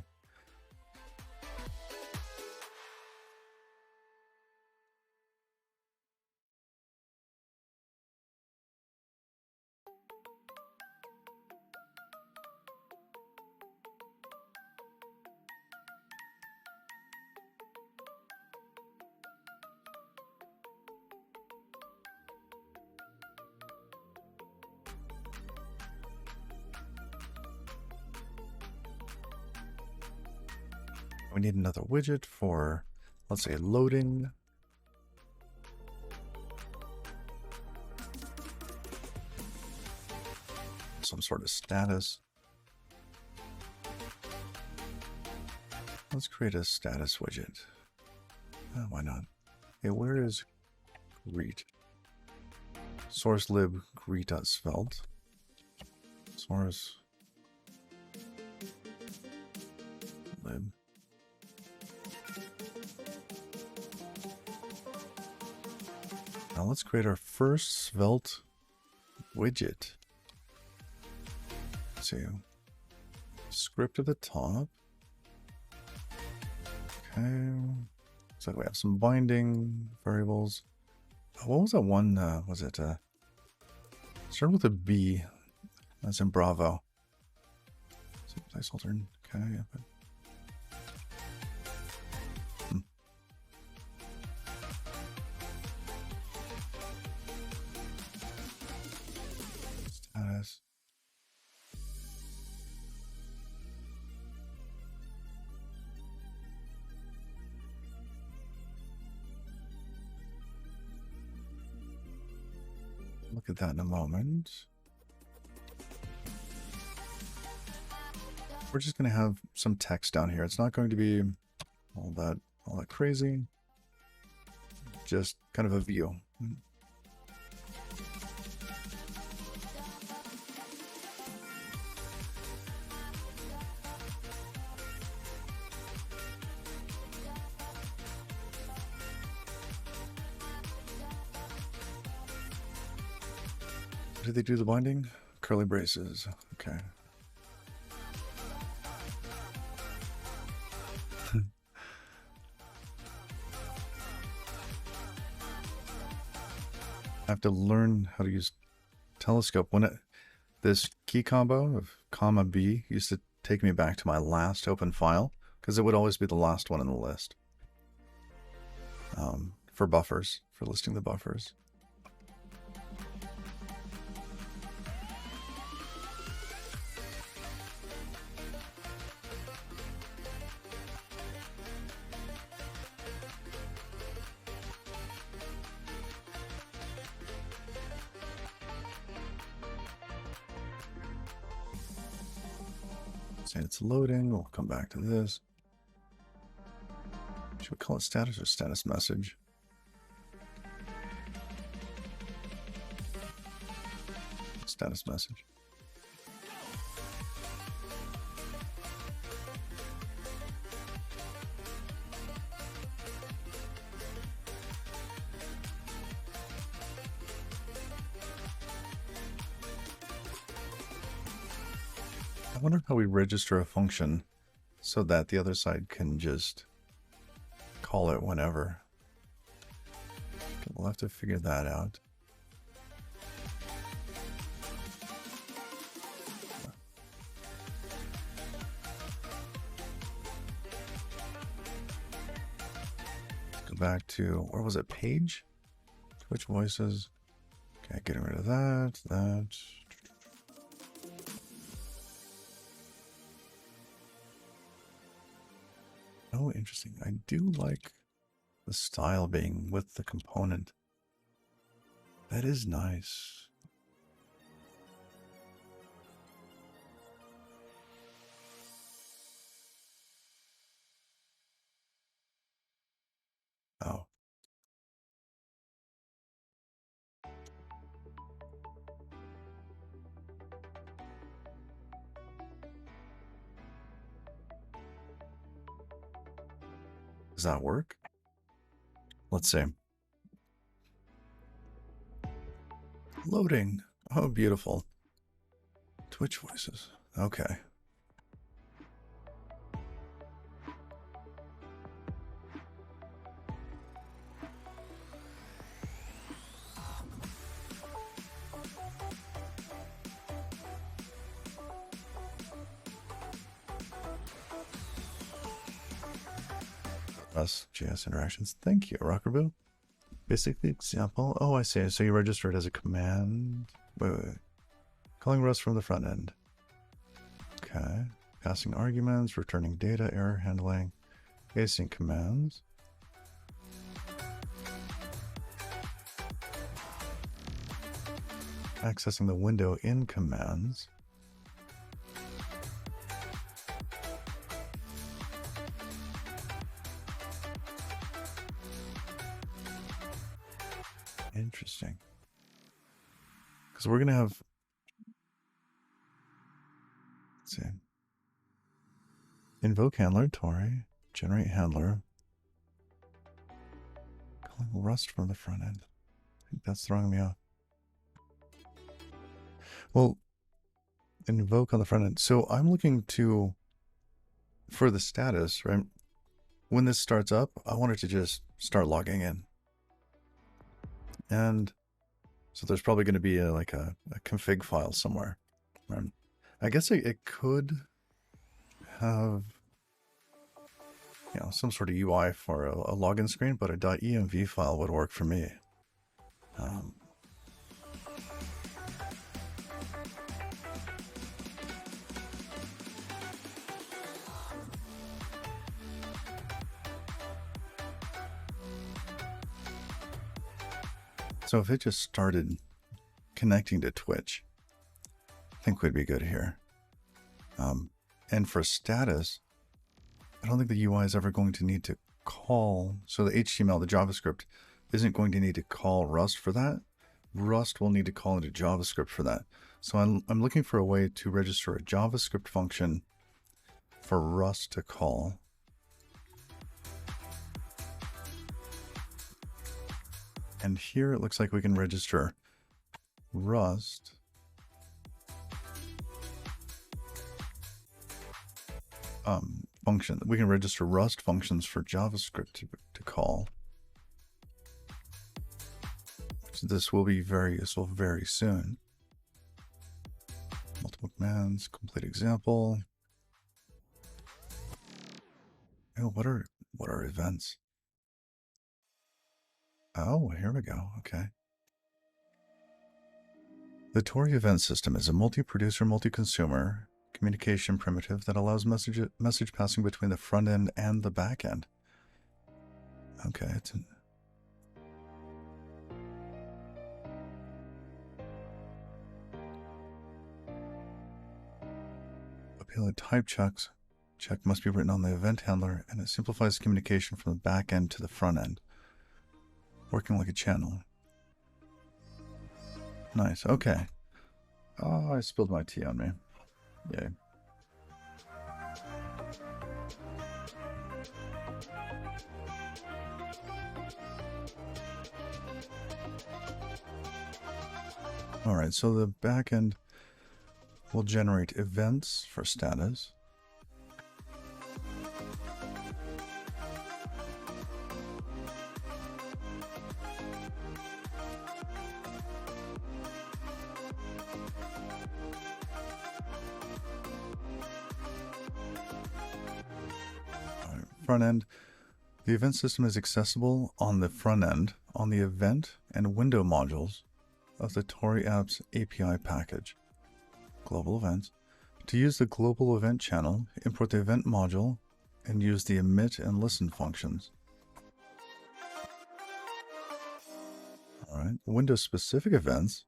We need another widget for, let's say, loading. Some sort of status. Let's create a status widget. Why not? Okay, where is Greet? Source lib greet.svelte. Source lib. Now let's create our first Svelte widget. Let's see. Script at the top. Okay. Looks like we have some binding variables. What was that one? Was it started with a B? That's in Bravo. Placeholder. Okay. Status. Look at that in a moment. We're just going to have some text down here. It's not going to be all that crazy. Just kind of a view. Did they do the binding? Curly braces. Okay. I have to learn how to use Telescope. This key combo of comma B used to take me back to my last open file because it would always be the last one in the list. For buffers, for listing the buffers. Say it's loading. We'll come back to this. Should we call it status or status message? Status message. I wonder how we register a function so that the other side can just call it whenever. Okay, we'll have to figure that out. Go back to, where was it, page? Twitch voices. Okay, getting rid of that. Oh, interesting. I do like the style being with the component. That is nice. Does that work? Let's see. Loading. Oh, beautiful. Twitch voices. Okay. JS interactions. Thank you, Rockerboo. Basically, example. Oh, I see. So you register it as a command. Wait. Calling Rust from the front end. Okay. Passing arguments, returning data, error handling, async commands. Accessing the window in commands. Interesting. Because we're going to have... Let's see. Invoke handler, Tori. Generate handler. Calling Rust from the front end. I think that's throwing me off. Well, invoke on the front end. So I'm looking to... For the status, right? When this starts up, I want it to just start logging in. And so there's probably going to be a config file somewhere. I guess it could have, you know, some sort of UI for a login screen, but a .env file would work for me. So if it just started connecting to Twitch, I think we'd be good here. And for status, I don't think the UI is ever going to need to call. So the HTML, the JavaScript, isn't going to need to call Rust for that. Rust will need to call into JavaScript for that. So I'm looking for a way to register a JavaScript function for Rust to call. And here it looks like we can register Rust function. We can register Rust functions for JavaScript to call. This will be very useful very soon. Multiple commands, complete example. Oh, what are events? Oh, here we go. Okay. The Tori event system is a multi-producer, multi-consumer communication primitive that allows message passing between the front end and the back end. Okay, it's an... Appealing type checks. Check must be written on the event handler, and it simplifies communication from the back end to the front end. Working like a channel. Nice. Okay. Oh, I spilled my tea on me. Yay. All right, so the backend will generate events for status. Front end. The event system is accessible on the front end on the event and window modules of the Tori Apps API package. Global events. To use the global event channel, import the event module and use the emit and listen functions. All right, Windows specific events.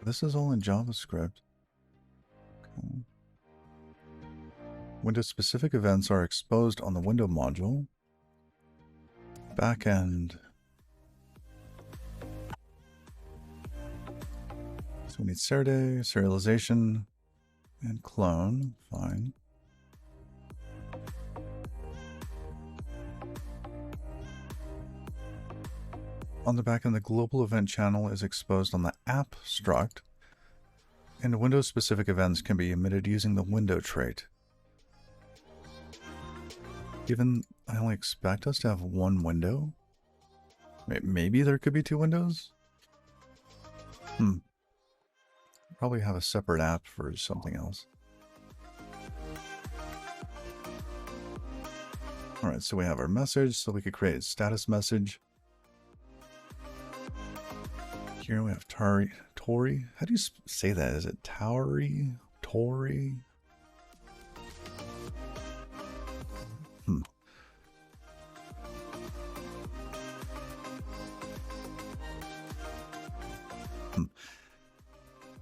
This is all in JavaScript. Okay. Windows specific events are exposed on the window module. Backend. So we need Serday, serialization, and clone. Fine. On the backend, the global event channel is exposed on the app struct, and Windows-specific events can be emitted using the window trait. Given I only expect us to have one window, maybe there could be two windows? Probably have a separate app for something else. Alright, so we have our message, so we could create a status message. Here we have Tori. How do you say that? Is it Tori?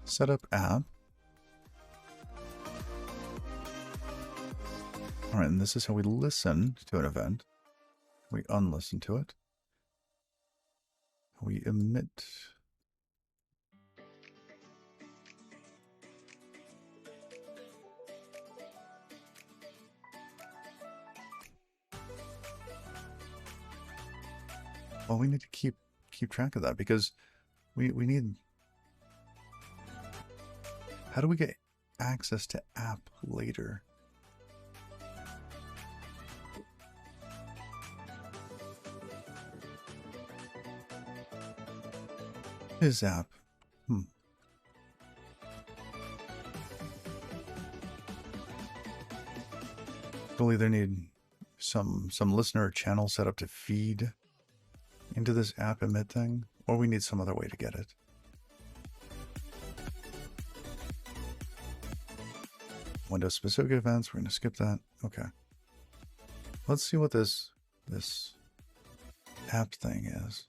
Setup app. All right, and this is how we listen to an event. We unlisten to it. We emit. Well, we need to keep track of that because we need. How do we get access to app later? His app. We'll either need some listener channel set up to feed into this app emit thing, or we need some other way to get it. Windows specific events, we're going to skip that. Okay. Let's see what this app thing is.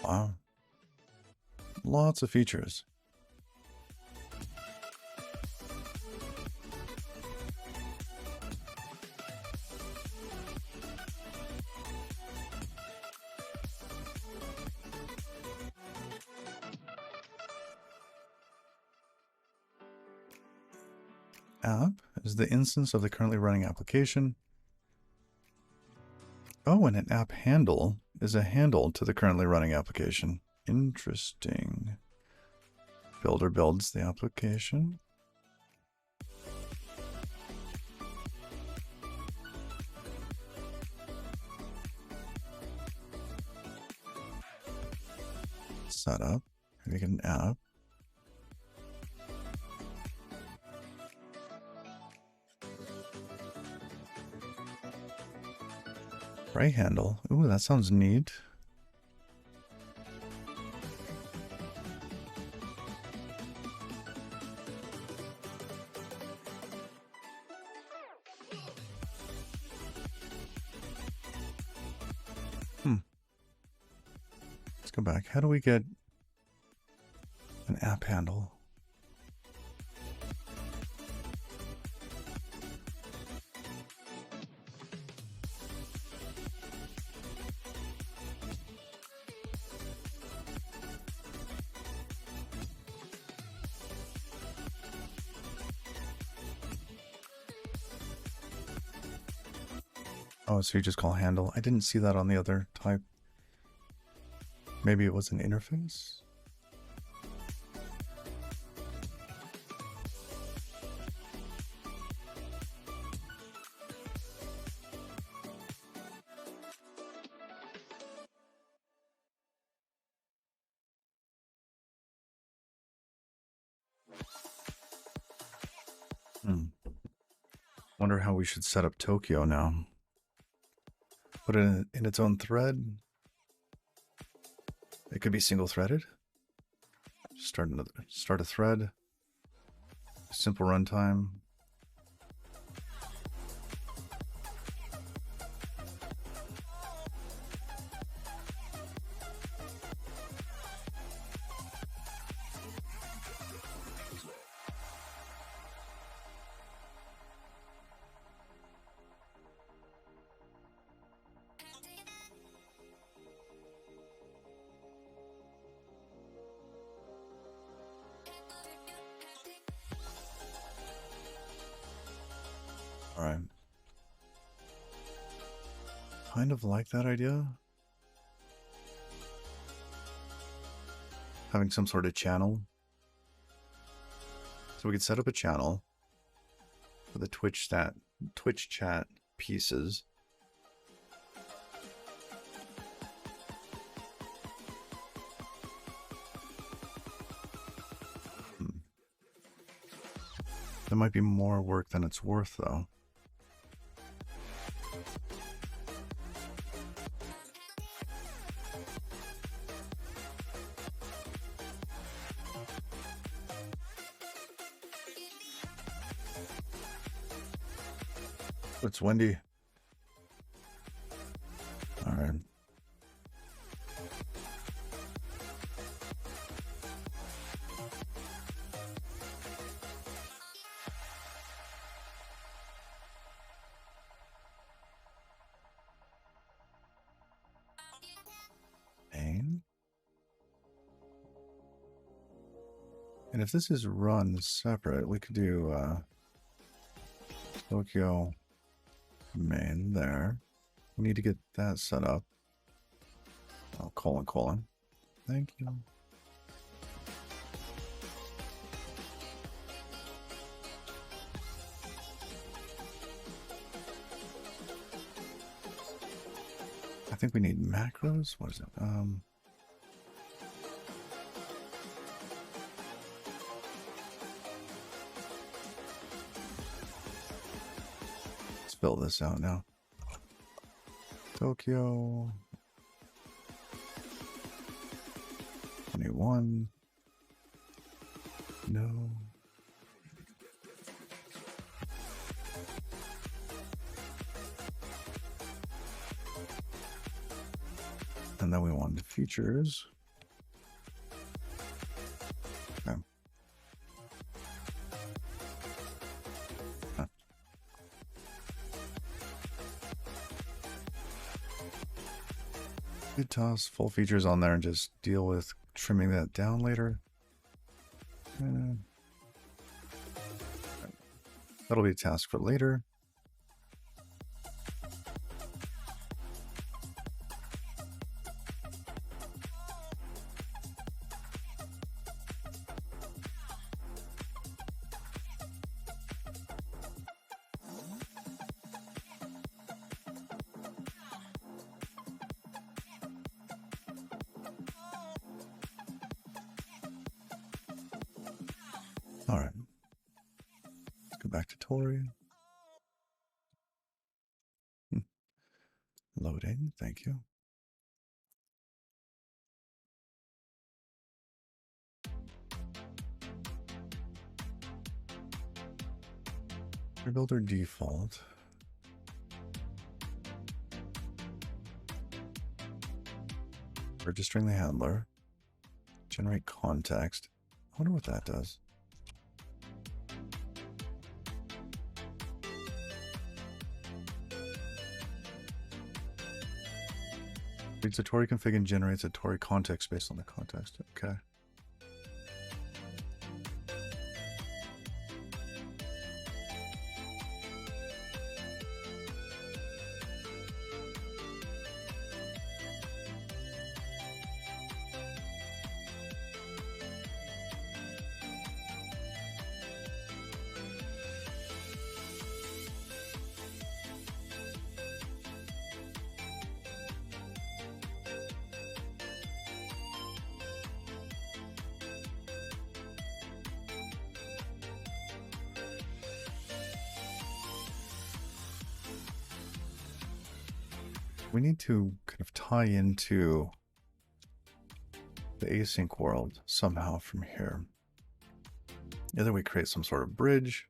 Wow. Lots of features. App is the instance of the currently running application. Oh, and an app handle is a handle to the currently running application. Interesting. Builder builds the application. Setup. We get an app. Right handle. Ooh, that sounds neat. Let's go back. How do we get an app handle? Oh, so you just call handle. I didn't see that on the other type. Maybe it was an interface? Wonder how we should set up Tokyo now. Put it in its own thread. It could be single-threaded. Start a thread. Simple runtime. All right. Kind of like that idea. Having some sort of channel. So we could set up a channel for the Twitch chat pieces. That might be more work than it's worth, though. It's Wendy. All right. And if this is run separate, we could do Tokyo main there. We need to get that set up. Oh, colon. Thank you. I think we need macros. What is it? Let's fill this out now. Tokyo 21. No. And then we want the features. Okay. Huh. Could toss full features on there and just deal with trimming that down later. That'll be a task for later. All right. Let's go back to Tori. Loading. Thank you. Builder default. Registering the handler. Generate context. I wonder what that does. Reads a Tori config and generates a Tori context based on the context. Okay. We need to kind of tie into the async world somehow from here. Either we create some sort of bridge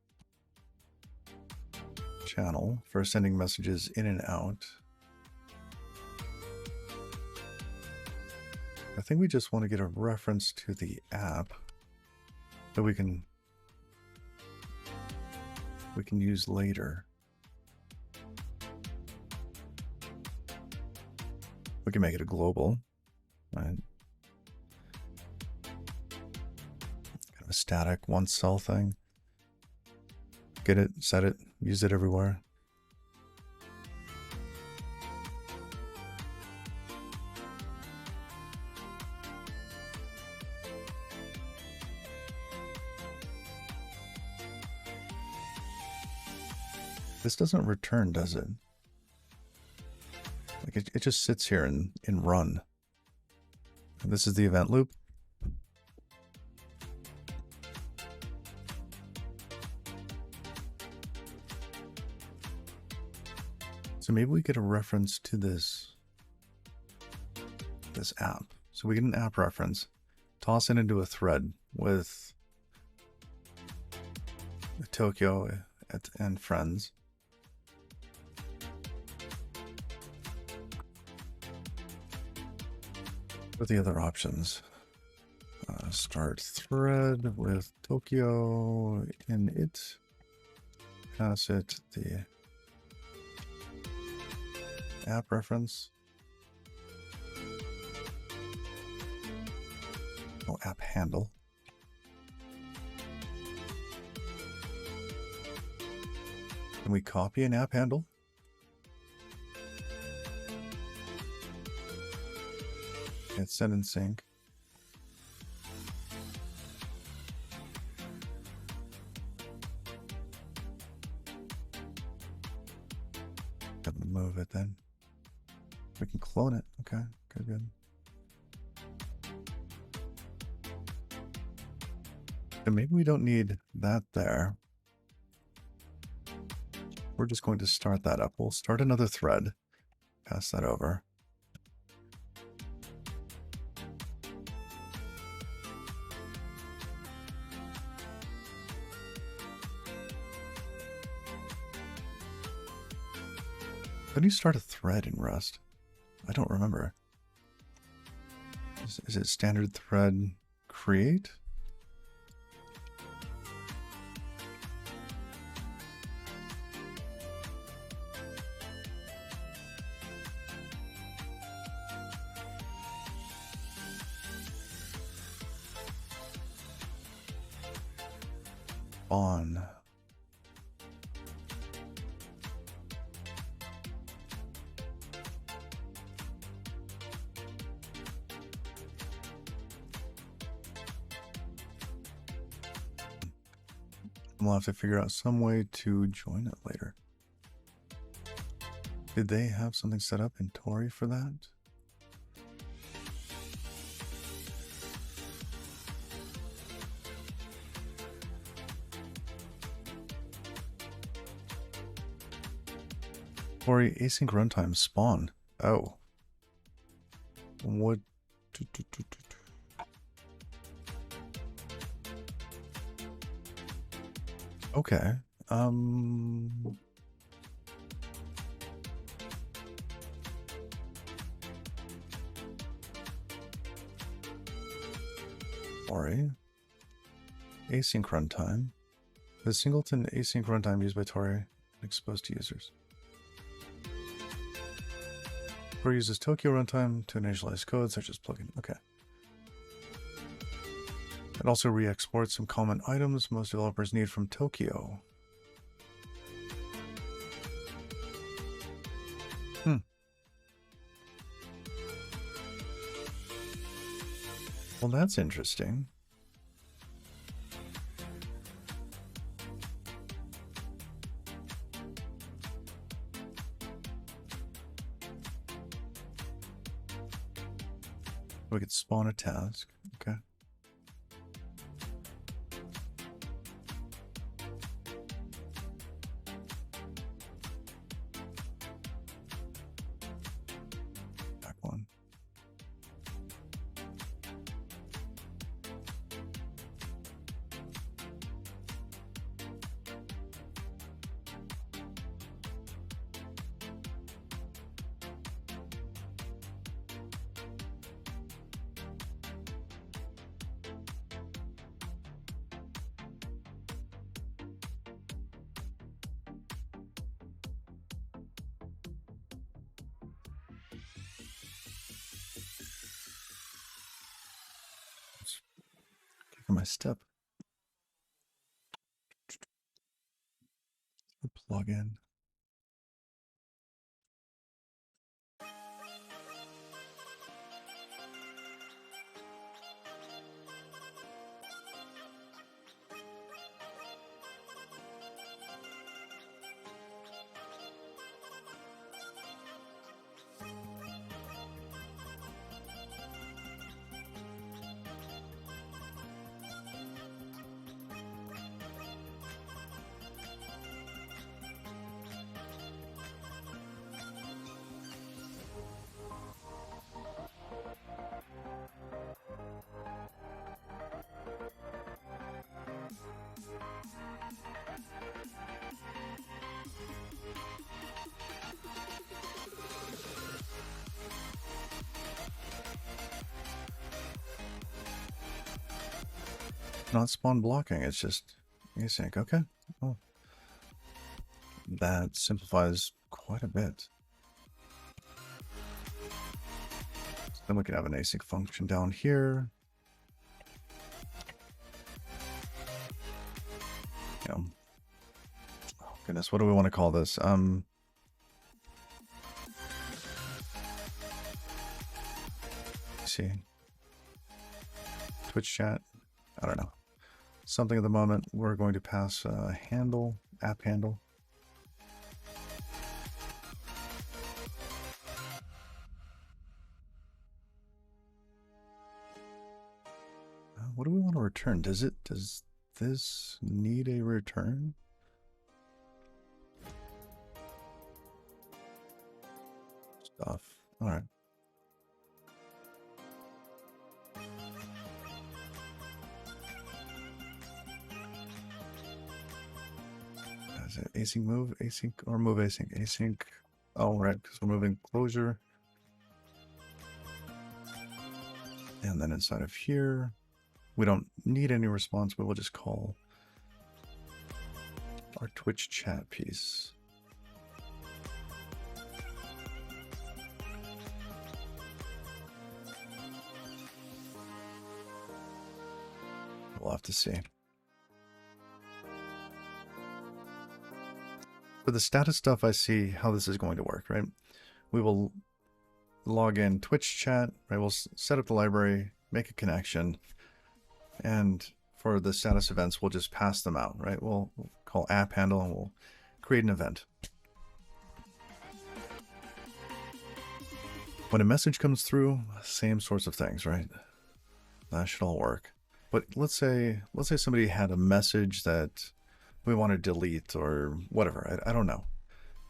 channel for sending messages in and out. I think we just want to get a reference to the app that we can use later. We can make it a global, right? Kind of a static one cell thing. Get it, set it, Use it everywhere. This doesn't return, does it? Like it just sits here in run. And this is the event loop. So maybe we get a reference to this app. So we get an app reference, toss it into a thread with Tokyo and friends. What are the other options? Start thread with Tokyo in it. Pass it the app reference. Oh, app handle. Can we copy an app handle? It's set in sync. Move it then. We can clone it. Okay, good. And maybe we don't need that there. We're just going to start that up. We'll start another thread. Pass that over. How do you start a thread in Rust? I don't remember. Is it standard thread create? On. We'll have to figure out some way to join it later. Did they have something set up in Tori for that? Tori async runtime spawn. Oh. What? Okay. Tori. Async runtime. The singleton async runtime used by Tori and exposed to users. Tori uses Tokyo runtime to initialize code such as plugin. Okay. It also re-exports some common items most developers need from Tokyo. Well, that's interesting. We could spawn a task. Okay. Back one. My step. plugin. Not spawn blocking, it's just async. Okay. Oh. That simplifies quite a bit. So then we can have an async function down here. Oh goodness, what do we want to call this? Let's see. Twitch chat. I don't know. Something at the moment. We're going to pass a handle, app handle. What do we want to return? Does this need a return? Stuff. All right. Is it async move, async, or move async? Async. Oh, right, because we're moving closure. And then inside of here, we don't need any response, but we'll just call our Twitch chat piece. We'll have to see. For the status stuff, I see how this is going to work, right? We will log in Twitch chat, right? We'll set up the library, make a connection, and for the status events, we'll just pass them out, right? We'll call app handle and we'll create an event. When a message comes through, same sorts of things, right? That should all work. But let's say somebody had a message that we want to delete or whatever. I don't know.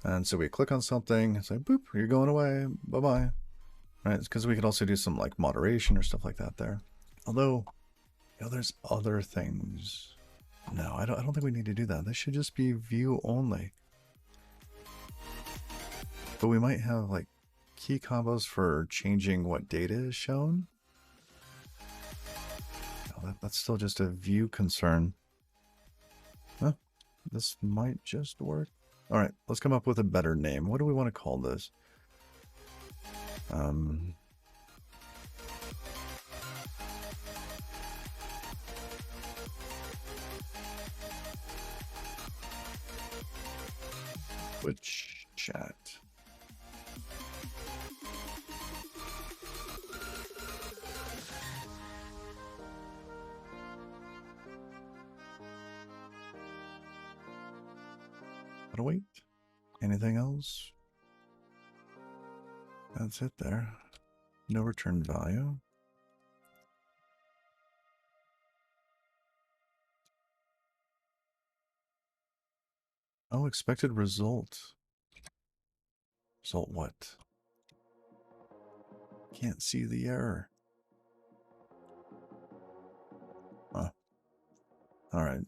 And so we click on something, it's like, boop, you're going away. Bye-bye. Right? Because we could also do some like moderation or stuff like that there. Although, you know, there's other things. No, I don't think we need to do that. This should just be view only. But we might have like key combos for changing what data is shown. No, that's still just a view concern. Huh? This might just work. All right, let's come up with a better name. What do we want to call this? Twitch chat. Gotta wait. Anything else? That's it there. No return value. Oh, expected result. Result what? Can't see the error. Huh. All right.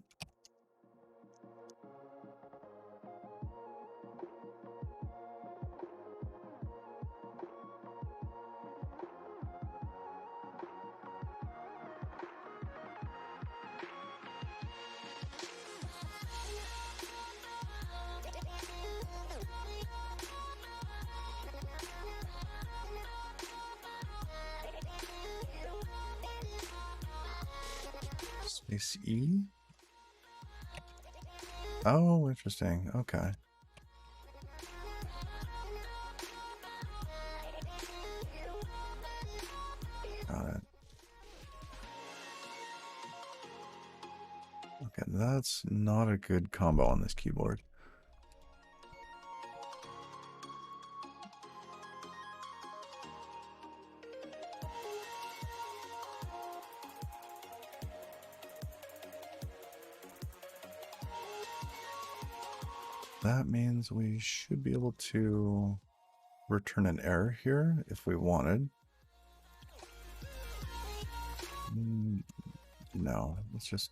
Space E. Oh, interesting. Okay. Got it. Okay, that's not a good combo on this keyboard. That means we should be able to return an error here if we wanted. No, let's just...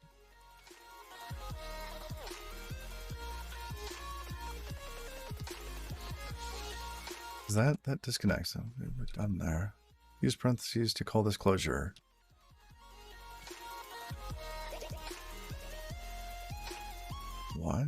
That disconnects them. We're done there. Use parentheses to call this closure. What?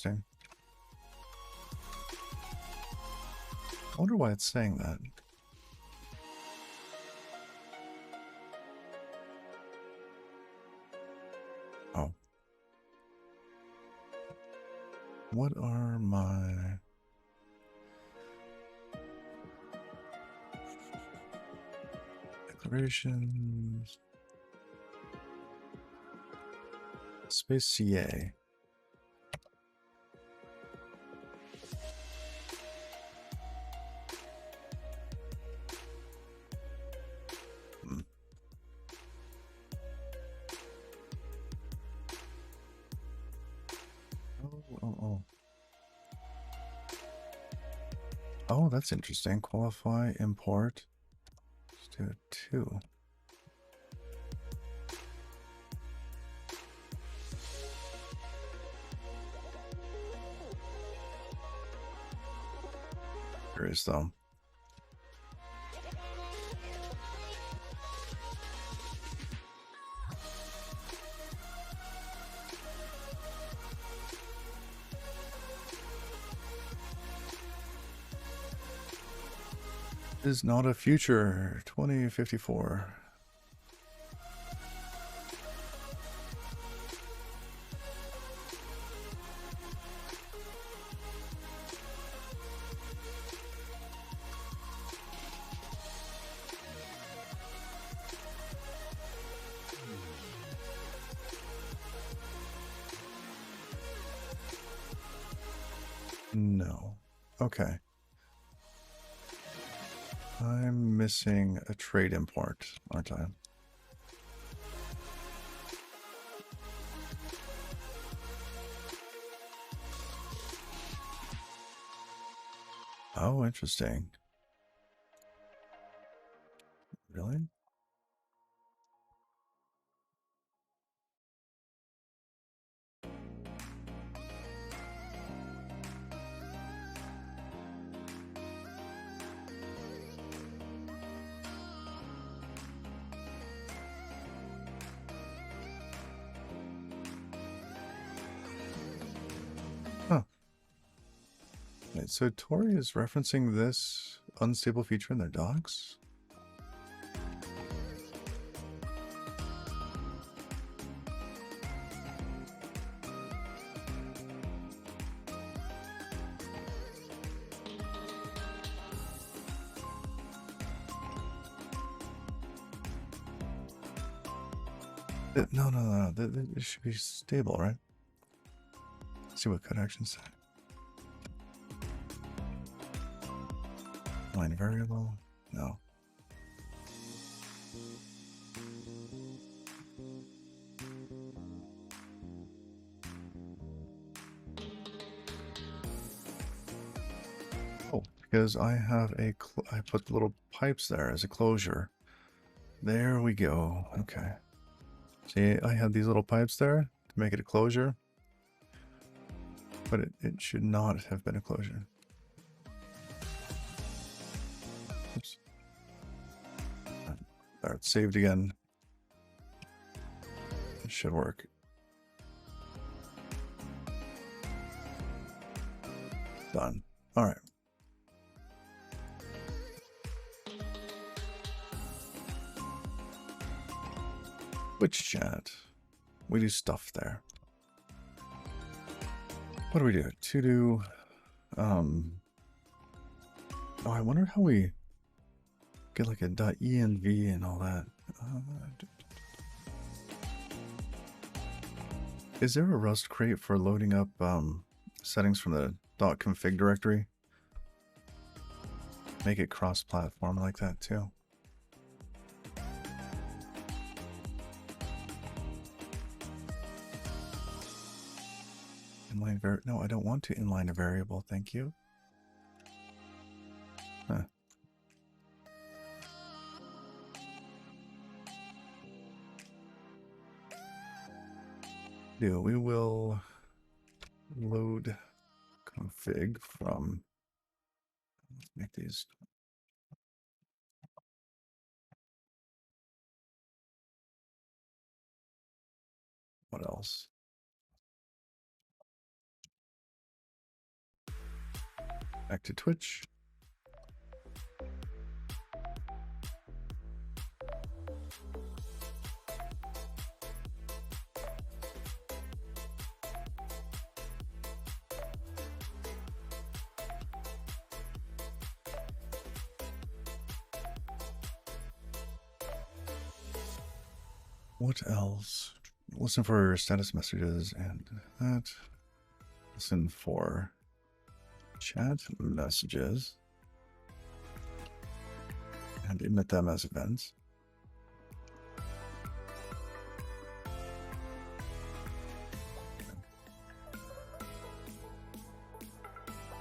Interesting. I wonder why it's saying that. Oh. What are my... declarations? Space CA. Oh, that's interesting. Qualify, import. Let's do it 2. Curious though. Is not a future 2054. No. Okay. I'm missing a trade import, aren't I? Oh, interesting. Really? Huh. Wait, so Tori is referencing this unstable feature in their docs? No. It should be stable, right? Let's see what code actions say. Line variable? No. Oh, because I have I put little pipes there as a closure. There we go. Okay. See, I had these little pipes there to make it a closure, but it should not have been a closure. Oops. There, it's saved again. It should work. Done. All right. Twitch chat. We do stuff there. What do we do? To do, oh, I wonder how we get like a .env and all that. Is there a Rust crate for loading up settings from the .config directory? Make it cross-platform like that too. Inline no, I don't want to inline a variable, thank you. Huh. Yeah, we will load config from, let's make these. What else? Back to Twitch. What else? Listen for status messages and that. Listen for chat messages and emit them as events.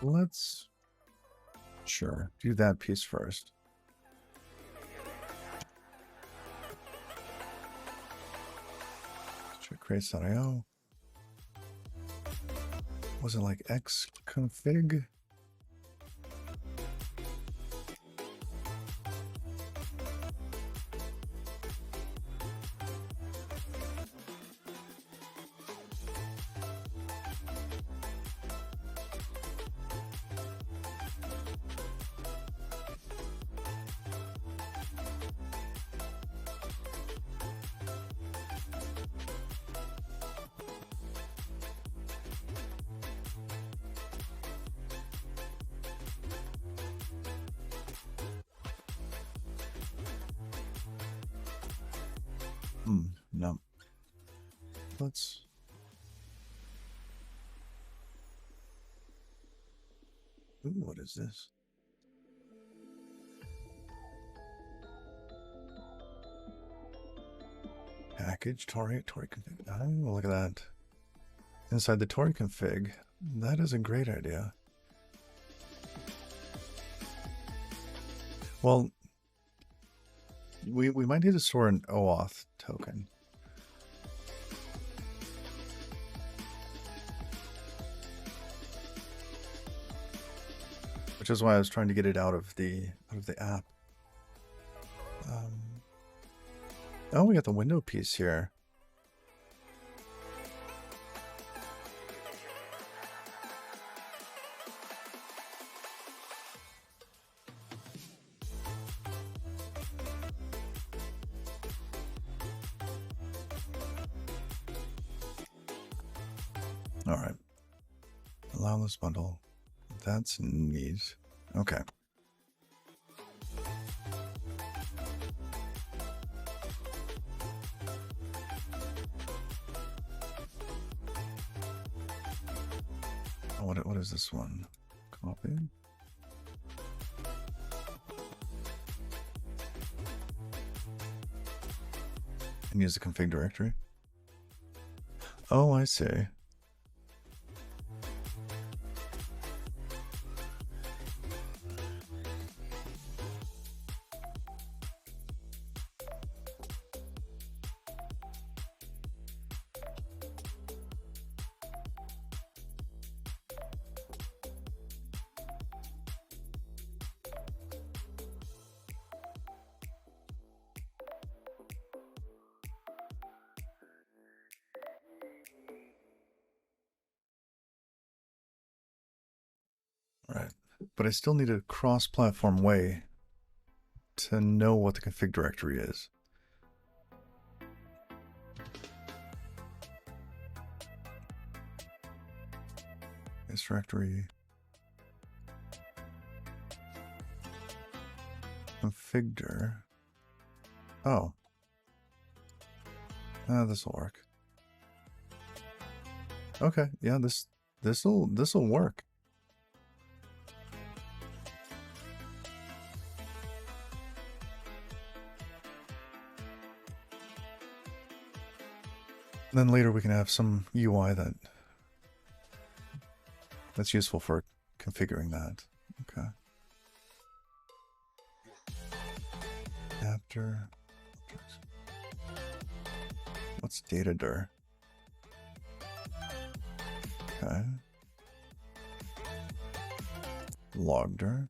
Let's, sure, do that piece first. Crates.io. Was it like xconfig? No. Let's. Ooh, what is this? Package Tori config. Oh, look at that. Inside the Tori config. That is a great idea. Well, we might need to store an OAuth token. Which is why I was trying to get it out of the app. Oh, we got the window piece here. All right. Allow this bundle. That's neat. Okay. What is this one? Copy. And use the config directory. Oh, I see. but I still need a cross-platform way to know what the config directory is. This directory. Configure. Oh. This will work. Okay, yeah, this'll work. And then later we can have some UI that's useful for configuring that. Okay. After. What's datadir? Okay. Logdir.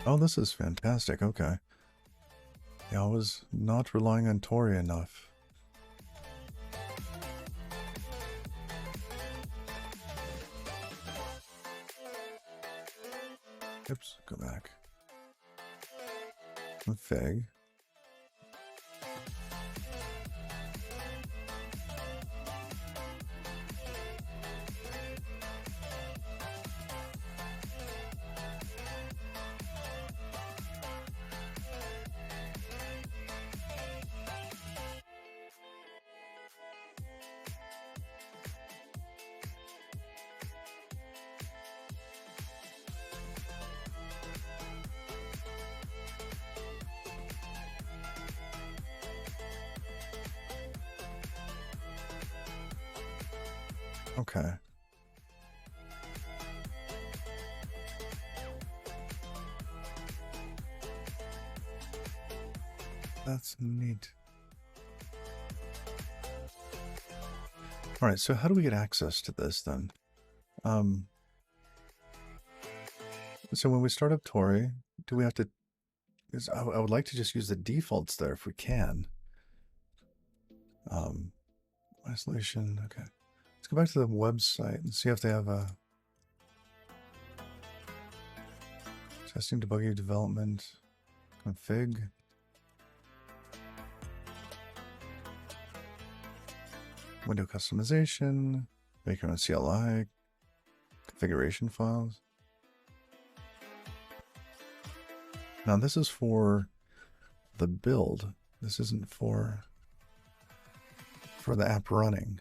Oh, this is fantastic. Okay. Yeah, I was not relying on Tori enough. Oops, go back. Config. Okay. That's neat. All right, so how do we get access to this then? So when we start up Tori, do we have to... I would like to just use the defaults there if we can. Isolation, okay. Let's go back to the website and see if they have a... Testing, debugging, development, config. Window customization, make your own CLI, configuration files. Now this is for the build. This isn't for the app running.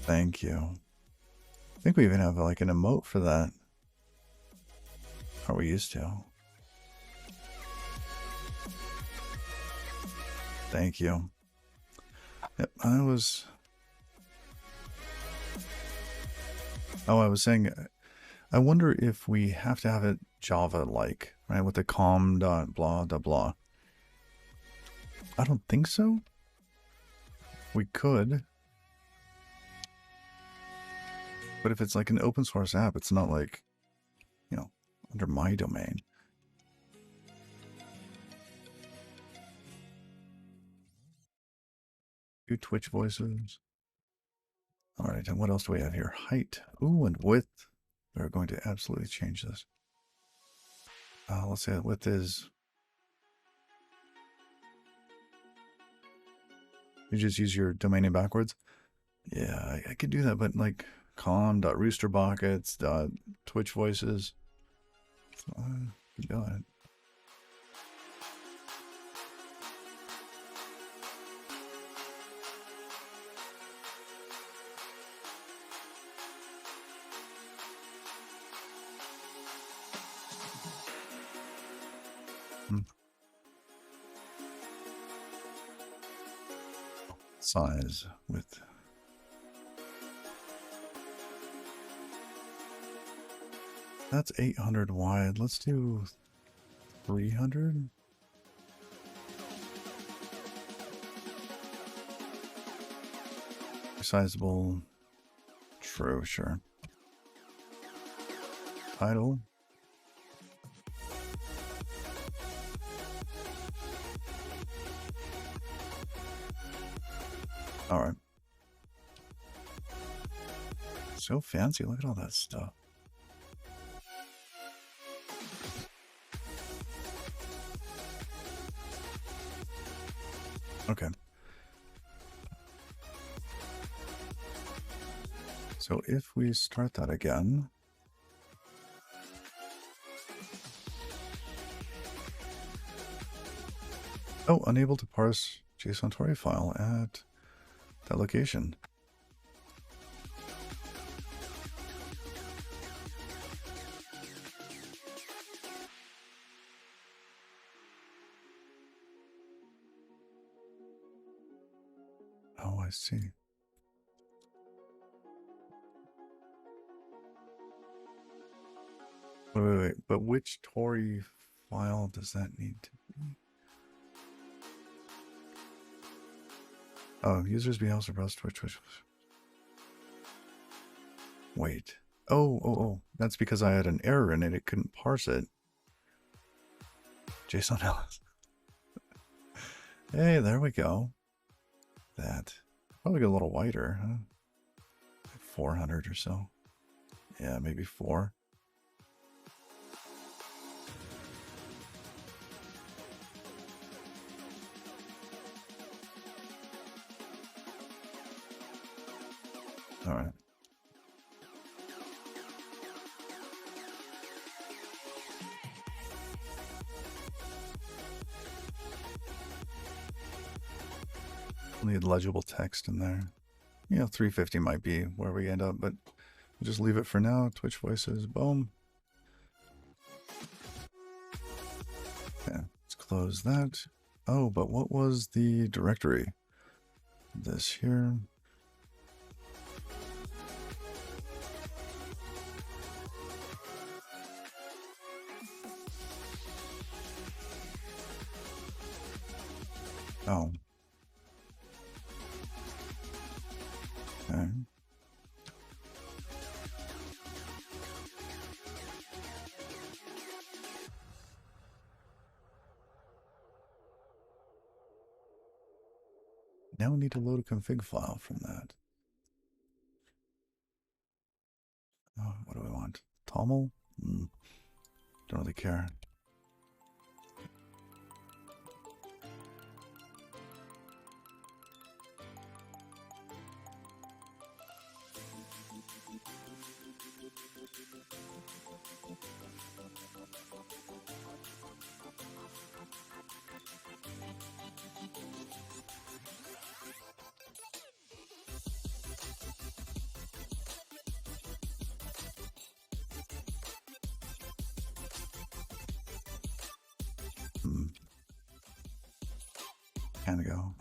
Thank you. I think we even have like an emote for that. Or we used to. Thank you. Yep, I was saying, I wonder if we have to have it Java-like, right? With the com dot blah dot blah. I don't think so. We could. But if it's like an open source app, it's not like, you know, under my domain. Two Twitch voices. All right, and what else do we have here? Height. Ooh, and width. We're going to absolutely change this. Let's say the width is... You just use your domain name backwards? Yeah, I could do that, but like com.roosterbuckets.twitchvoices. Go ahead. Size, width. That's 800 wide. Let's do 300. Resizable. True, sure. Title. All right. So fancy. Look at all that stuff. Okay. So if we start that again. Oh, unable to parse JSON Tori file at that location. Oh, I see. Wait. But which Tori file does that need to be? Oh, users be also browse Twitch. Wait. Oh. That's because I had an error in it. It couldn't parse it. JSON Ellis. Hey, there we go. That. Probably get a little wider, huh? 400 or so. Yeah, maybe 4. All right. Need legible text in there. You know, 350 might be where we end up, but we'll just leave it for now. Twitch voices, boom. Okay, let's close that. Oh, but what was the directory? This here. Oh. Okay. Now we need to load a config file from that. Oh, what do we want? Toml? Don't really care. can go.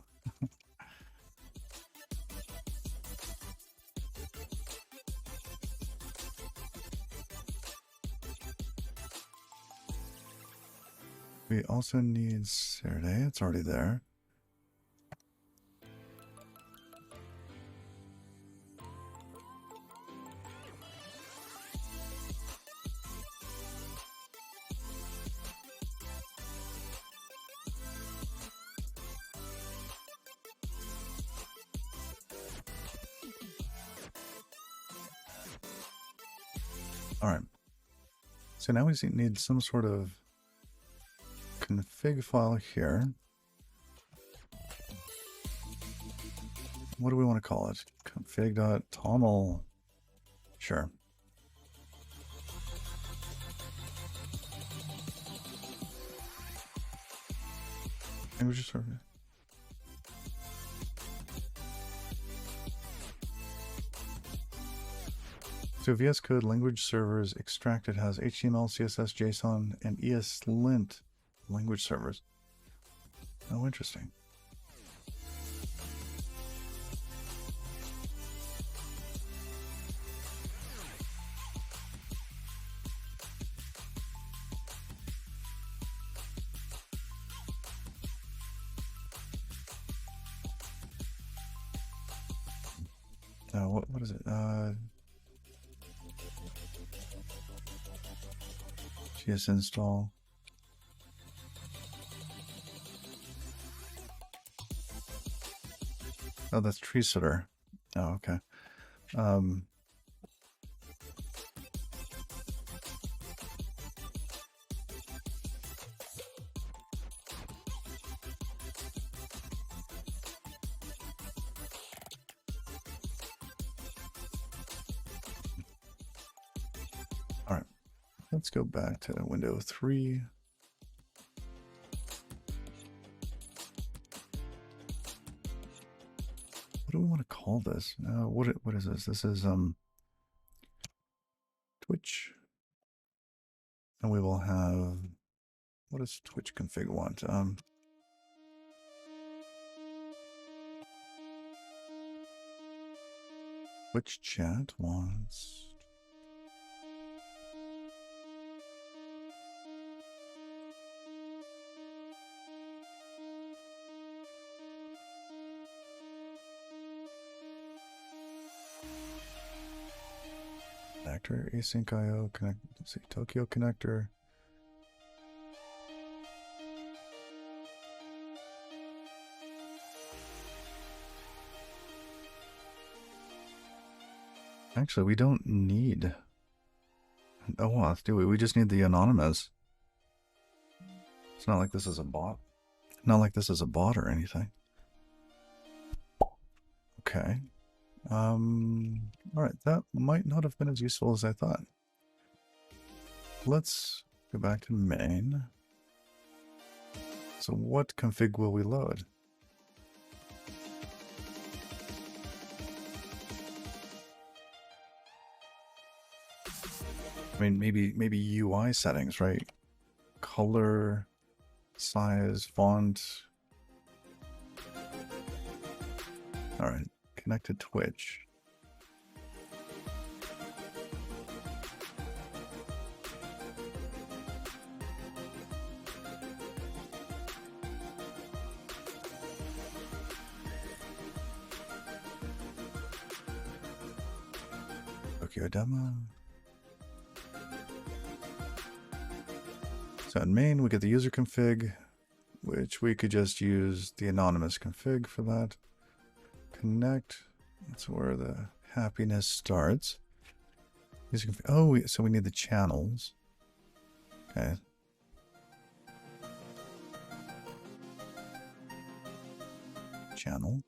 We also need Saturday. It's already there. All right. So now we need some sort of config file here. What do we want to call it? Config.toml. Sure. Language server. So VS Code language servers extracted has HTML, CSS, JSON, and ESLint language servers. Oh, interesting. What is it? GS install. Oh, that's tree sitter. Oh, okay. All right, let's go back to window 3. What do we want to call this? What is this? This is Twitch, and we will have, what does Twitch config want? Twitch chat wants connector, async IO connect. Let's see, Tokyo connector. Actually, we don't need. Oh, well, do we? We just need the anonymous. It's not like this is a bot. Not like this is a bot or anything. Okay. All right, that might not have been as useful as I thought. Let's go back to main. So what config will we load? I mean, maybe UI settings, right? Color, size, font. All right, connect to Twitch. Tokyo demo. So in main, we get the user config, which we could just use the anonymous config for that. Connect, that's where the happiness starts. User config. Oh, so we need the channels. Okay. Channel.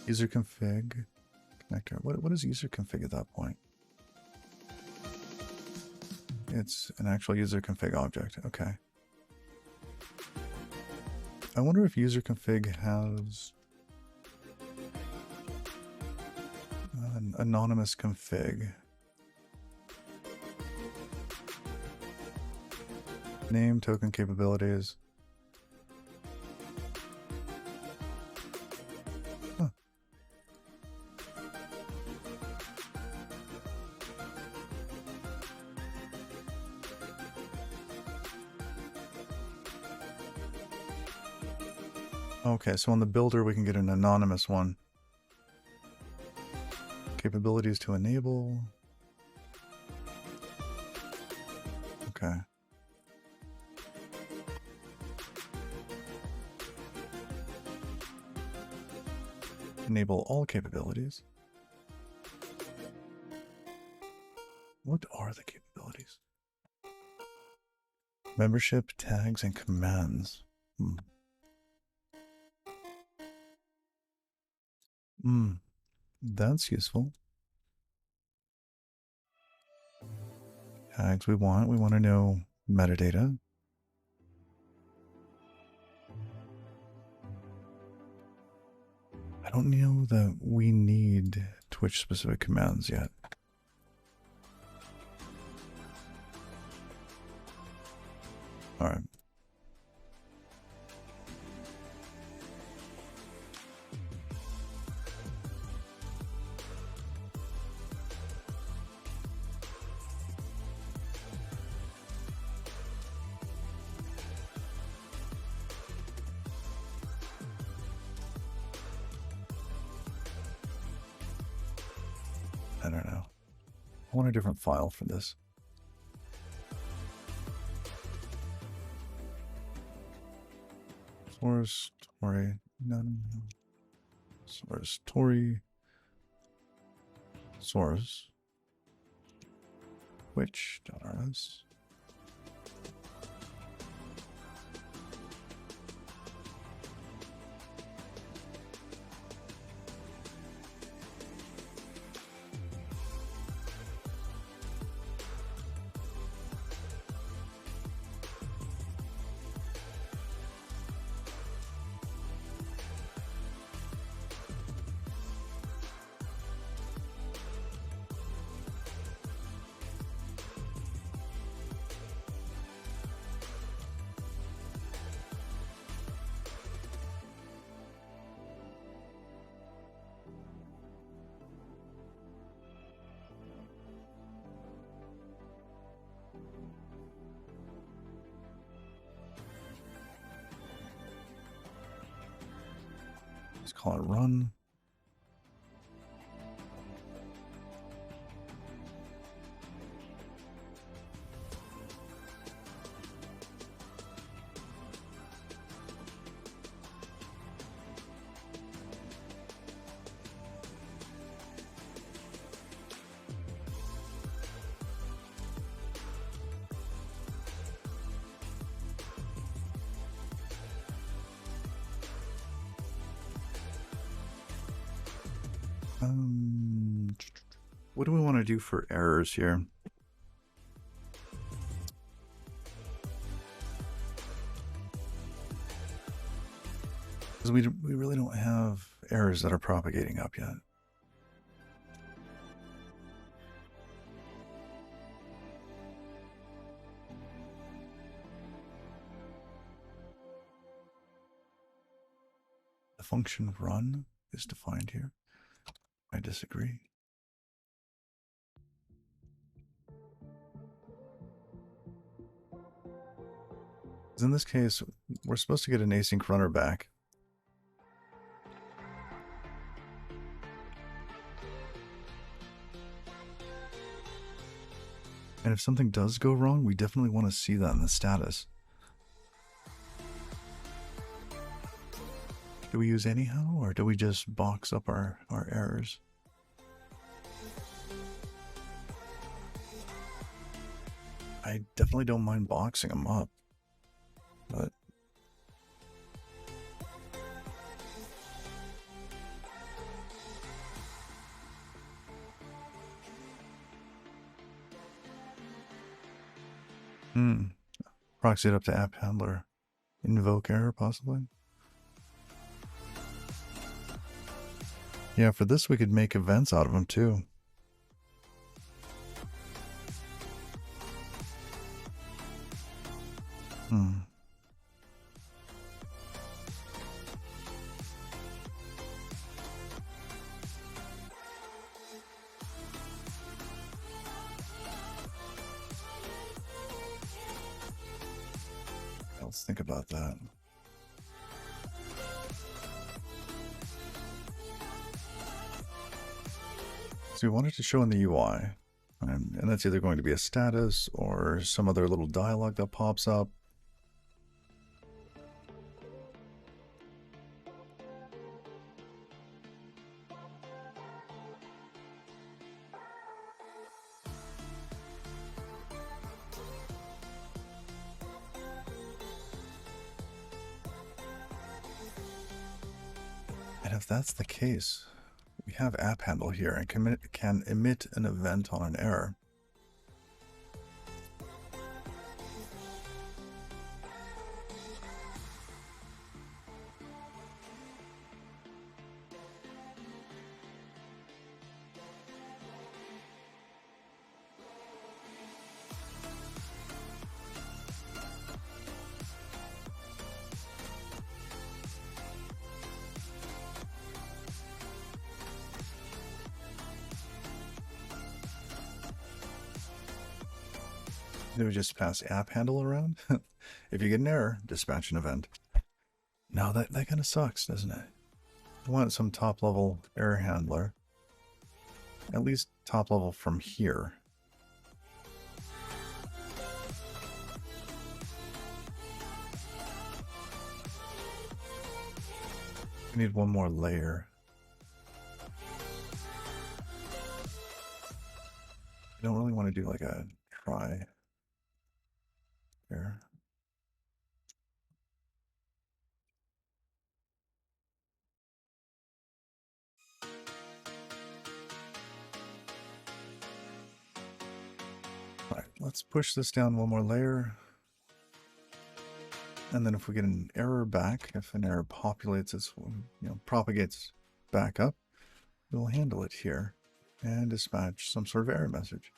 User config. Connector. What is user config at that point? It's an actual user config object. Okay. I wonder if user config has an anonymous config. Name, token capabilities. Huh. Okay, so on the builder, we can get an anonymous one. Capabilities to enable. Okay. Enable all capabilities. What are the capabilities? Membership, tags, and commands. That's useful. Tags we want to know metadata. I don't know that we need Twitch specific commands yet. All right. I don't know. I want a different file for this. Source, Tori, none. Source, Tori. Source. Twitch.rs. Let's call it run. What do we want to do for errors here? Because we really don't have errors that are propagating up yet. The function run is defined here. I disagree. In this case, we're supposed to get an async runner back. And if something does go wrong, we definitely want to see that in the status. Do we use anyhow, or do we just box up our errors? I definitely don't mind boxing them up, but proxy it up to app handler. Invoke error, possibly. Yeah, for this we could make events out of them too. Hmm. Let's think about that. So we wanted to show in the UI, and that's either going to be a status or some other little dialogue that pops up. And if that's the case, we have app handle here and can emit an event on an error. Do we just pass app handle around? If you get an error, dispatch an event. Now that kind of sucks, doesn't it? I want some top level error handler. At least top level from here. We need one more layer. I don't really want to do like a try here. All right, let's push this down one more layer. And then if we get an error back, if an error populates its, propagates back up, we'll handle it here and dispatch some sort of error message.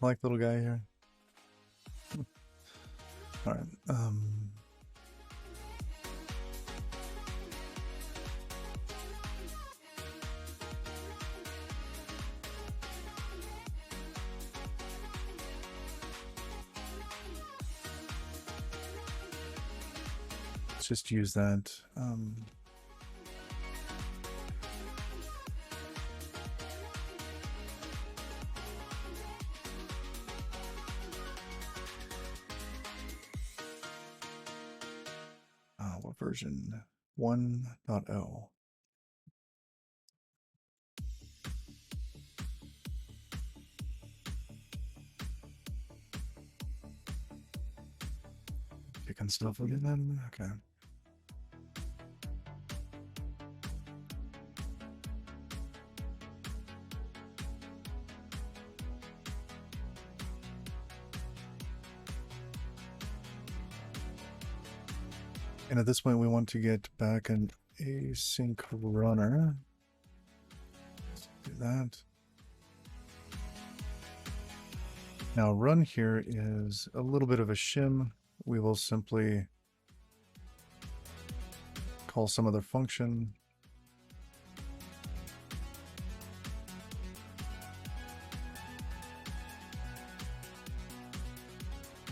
Like little guy here. All right. Let's just use that. What version? 1.0. Picking stuff again then? Okay. And at this point, we want to get back an async runner. Let's do that. Now, run here is a little bit of a shim. We will simply call some other function.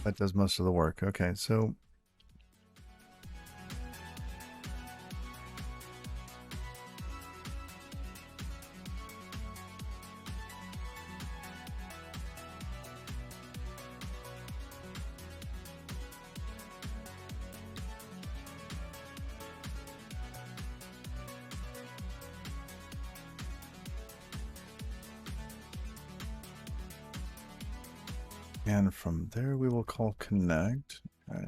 That does most of the work. Okay, so and from there we will call connect. Okay.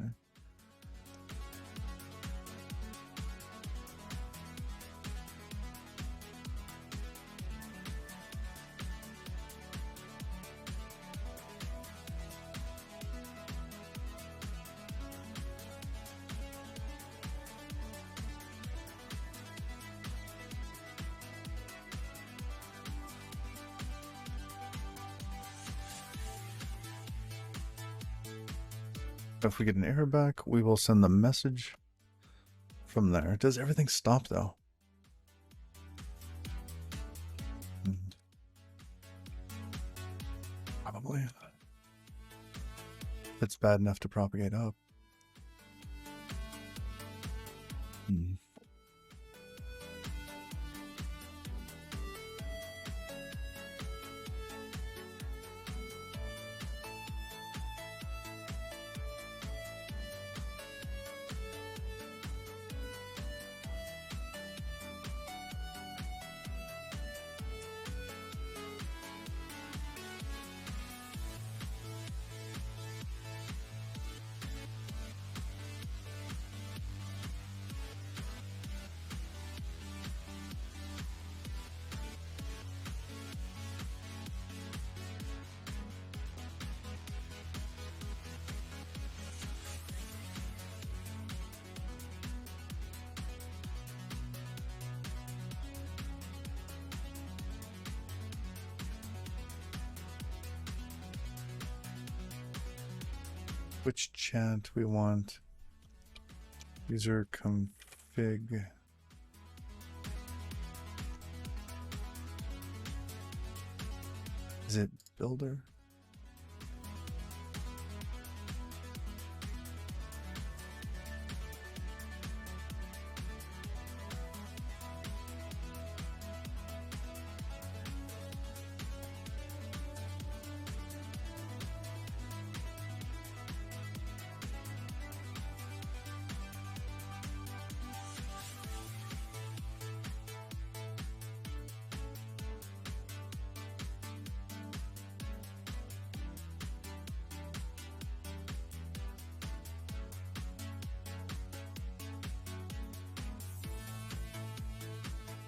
If we get an error back, we will send the message from there. Does everything stop though? Probably. It's bad enough to propagate up. Which chant we want? User config. Is it builder?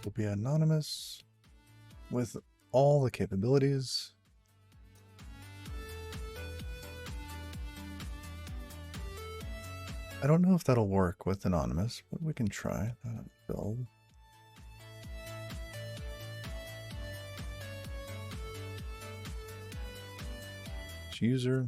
Will be anonymous with all the capabilities. I don't know if that'll work with anonymous, but we can try. Build. User.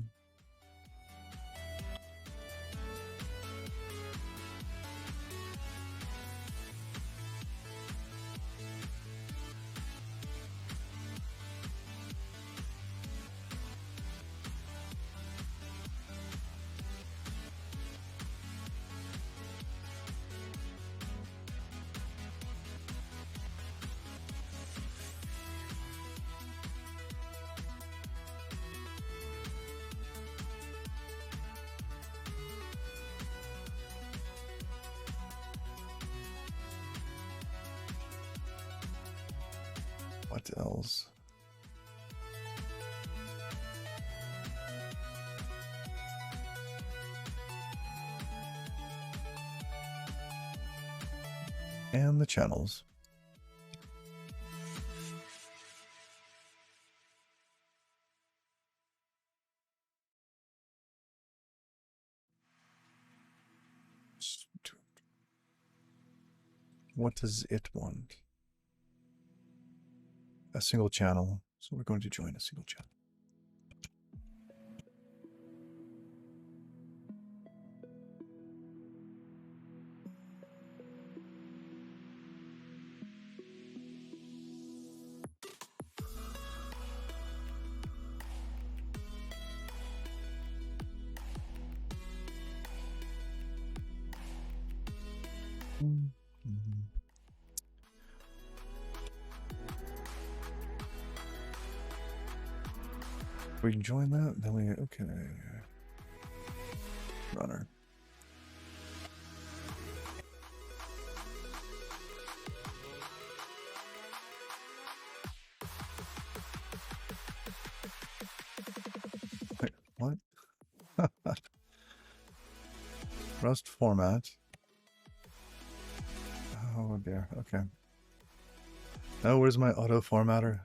What else? And the channels. What does it want? A single channel. So we're going to join a single channel. we can join that. Then we okay. Runner. Wait, what? Rust format. Oh dear. Okay. Oh, where's my auto formatter?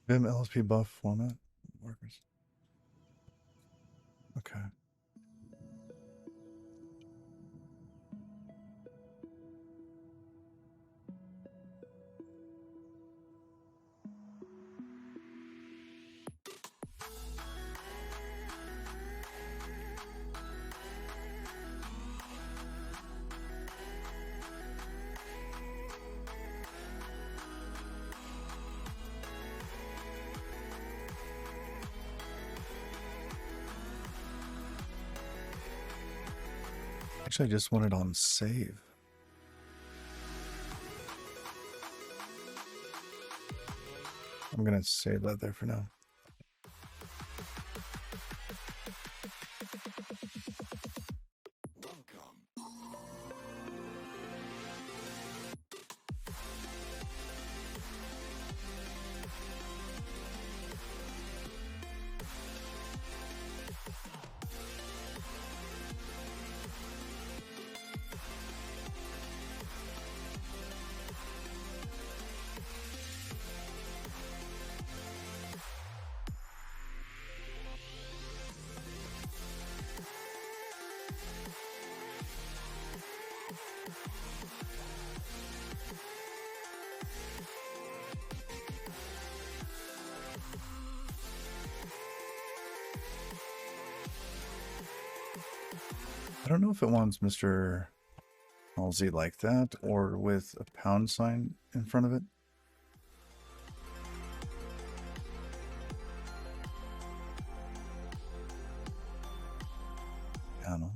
Vim LSP buff format workers. Okay. Actually, I just want it on save. I'm gonna save that there for now. I don't know if it wants Mr. Halsey like that or with a pound sign in front of it. I don't know.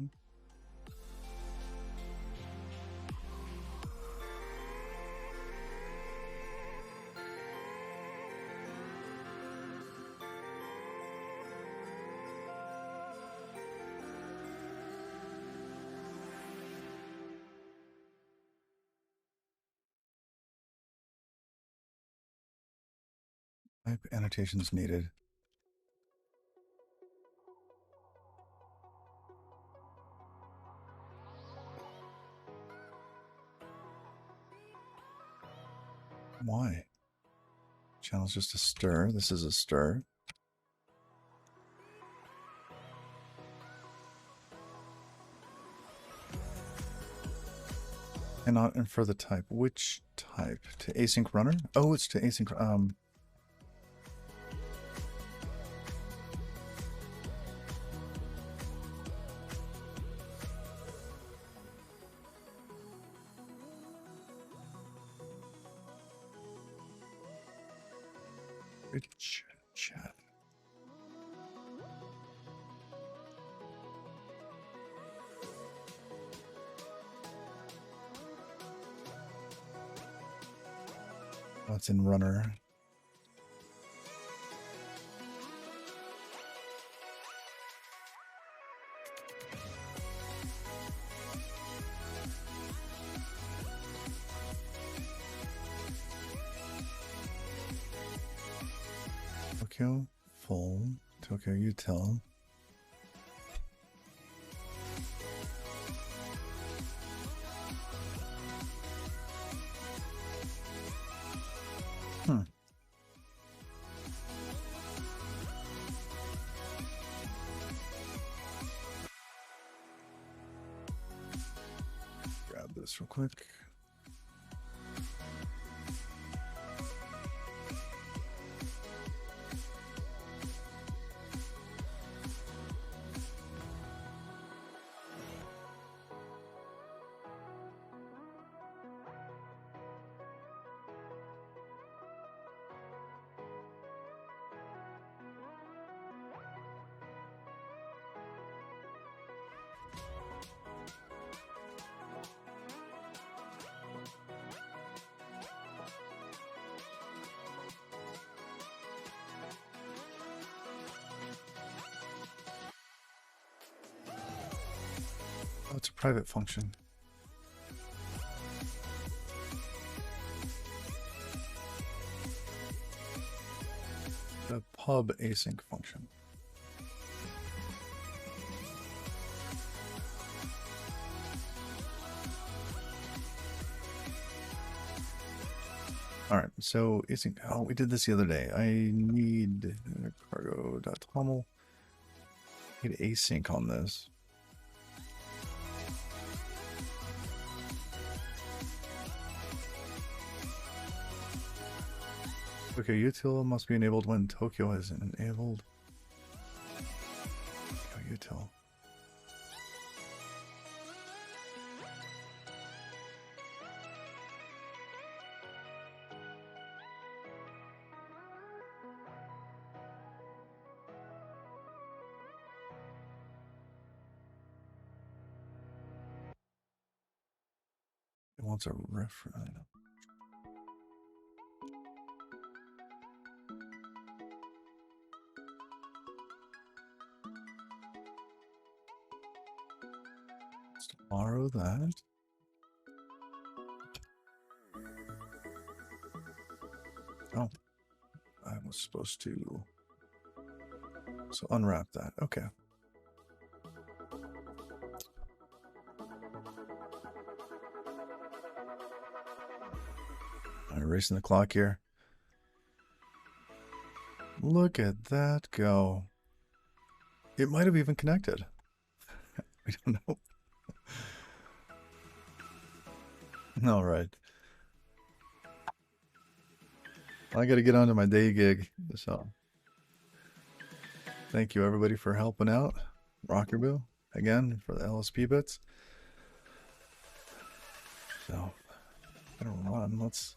Type annotations needed. Why? Channel's just a stir. This is a stir. Cannot infer the type. Which type? To async runner? Oh, it's to async. Rich chat. What's in runner? Tokyo full. Tokyo util. this real quick. Oh, it's a private function. The pub async function. All right, so async. Oh, we did this the other day. I need cargo.toml. Need async on this. Okay, util must be enabled when Tokyo is enabled. Util. It wants a reference. Let's borrow that. Oh, I was supposed to. So unwrap that. Okay. I'm racing the clock here. Look at that go. It might have even connected. We don't know. All right. I got to get on to my day gig. So thank you everybody for helping out. Rockerboo again for the LSP bits. So better run. Let's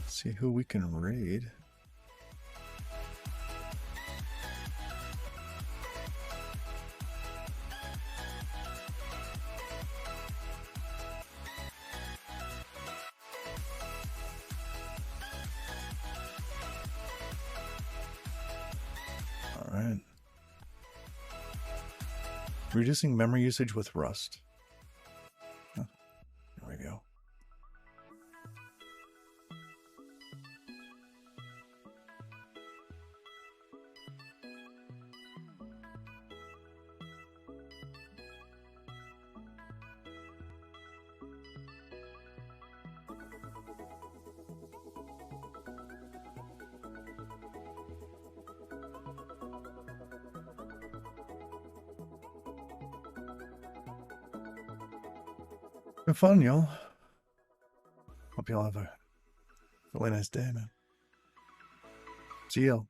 see who we can raid. All right. Reducing memory usage with Rust. Huh. There we go. Been fun, y'all. Hope y'all have a really nice day, man. See y'all.